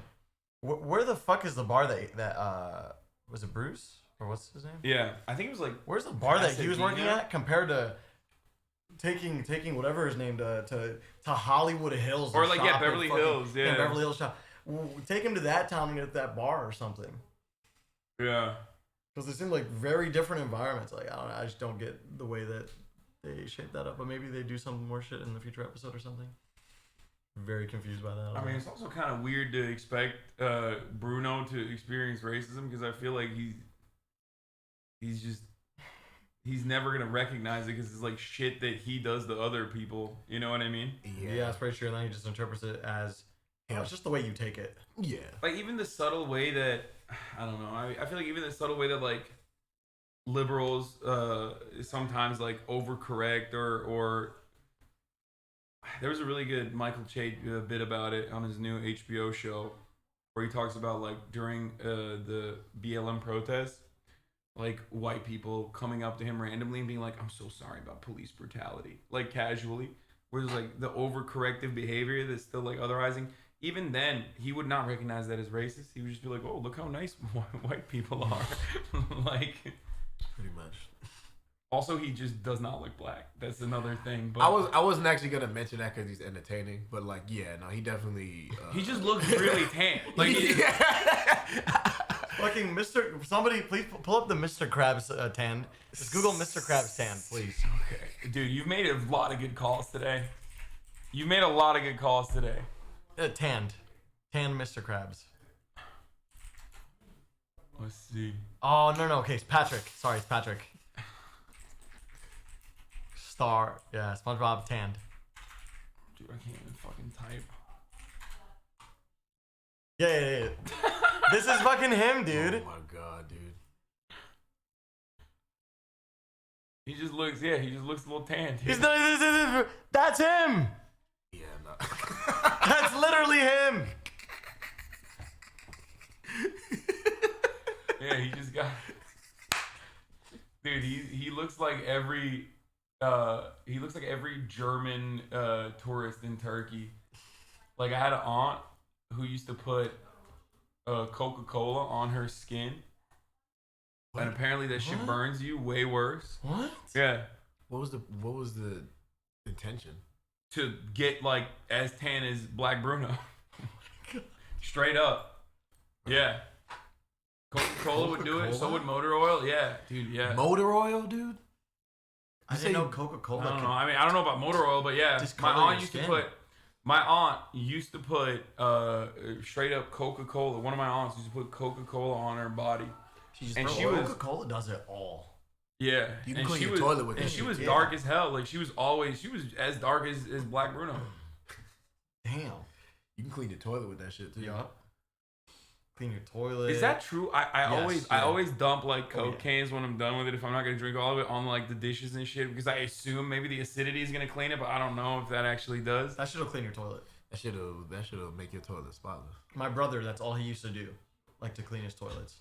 where the fuck is the bar that was it Bruce? Or what's his name? Yeah, I think it was like. Where's the bar that he was working at compared to taking whatever his name to Hollywood Hills or like Beverly Hills, yeah, Beverly Hills shop. Take him to that town and get that bar or something. Yeah, because they seem like very different environments. Like I just don't get the way that they shape that up. But maybe they do some more shit in the future episode or something. Very confused by that. I mean, it's also kind of weird to expect Bruno to experience racism because I feel like he's never gonna recognize it because it's like shit that he does to other people. You know what I mean? Yeah, that's pretty true. And then he just interprets it as it's just the way you take it. Yeah. Like even the subtle way that I don't know. I feel like even the subtle way that like liberals sometimes like overcorrect or there was a really good Michael Che bit about it on his new HBO show where he talks about like during the BLM protests. Like white people coming up to him randomly and being like, "I'm so sorry about police brutality," like casually. Whereas like the overcorrective behavior that's still like otherizing. Even then, he would not recognize that as racist. He would just be like, "Oh, look how nice white people are." Like, pretty much. Also, he just does not look black. That's another thing. But I wasn't actually gonna mention that because he's entertaining, but like, yeah, no, he definitely. He just looks really tan. Like, fucking Mr. Somebody, please pull up the Mr. Krabs tan. Just Google Mr. Krabs tan, please. Okay, dude, you've made a lot of good calls today. You made a lot of good calls today. Tanned Mr. Krabs. Let's see. Oh no, okay, it's Patrick. Sorry, it's Patrick. Star, yeah, SpongeBob tanned. Dude, I can't even fucking type. Yeah. This is fucking him, dude. Oh my god, dude. He just looks a little tan. Dude. He's not. That's him. Yeah, no. That's literally him. Yeah, he just got. Dude, he looks like every German tourist in Turkey. Like, I had an aunt who used to put Coca-Cola on her skin. What? And apparently that shit burns you way worse. What? Yeah. What was the intention? To get like as tan as Black Bruno. Straight up. Yeah. Coca-Cola would do it. So would motor oil. Yeah, dude. Yeah. Motor oil, dude. I didn't know Coca-Cola. I don't know. I mean, I don't know about motor oil, but yeah, my aunt used to put straight up Coca-Cola. One of my aunts used to put Coca-Cola on her body. Coca-Cola does it all. Yeah, you can clean your toilet with that. And she was dark as hell. Like she was as dark as Black Bruno. Damn. You can clean your toilet with that shit too. Yup. Clean your toilet. Is that true? I always dump like Coke cans when I'm done with it if I'm not gonna drink all of it on like the dishes and shit because I assume maybe the acidity is gonna clean it, but I don't know if that actually does. That shit'll clean your toilet. That shit'll make your toilet spotless. My brother, that's all he used to do, like to clean his toilets,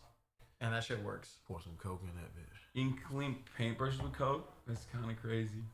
and that shit works. Pour some Coke in that bitch. You can clean paintbrushes with Coke? That's kind of crazy.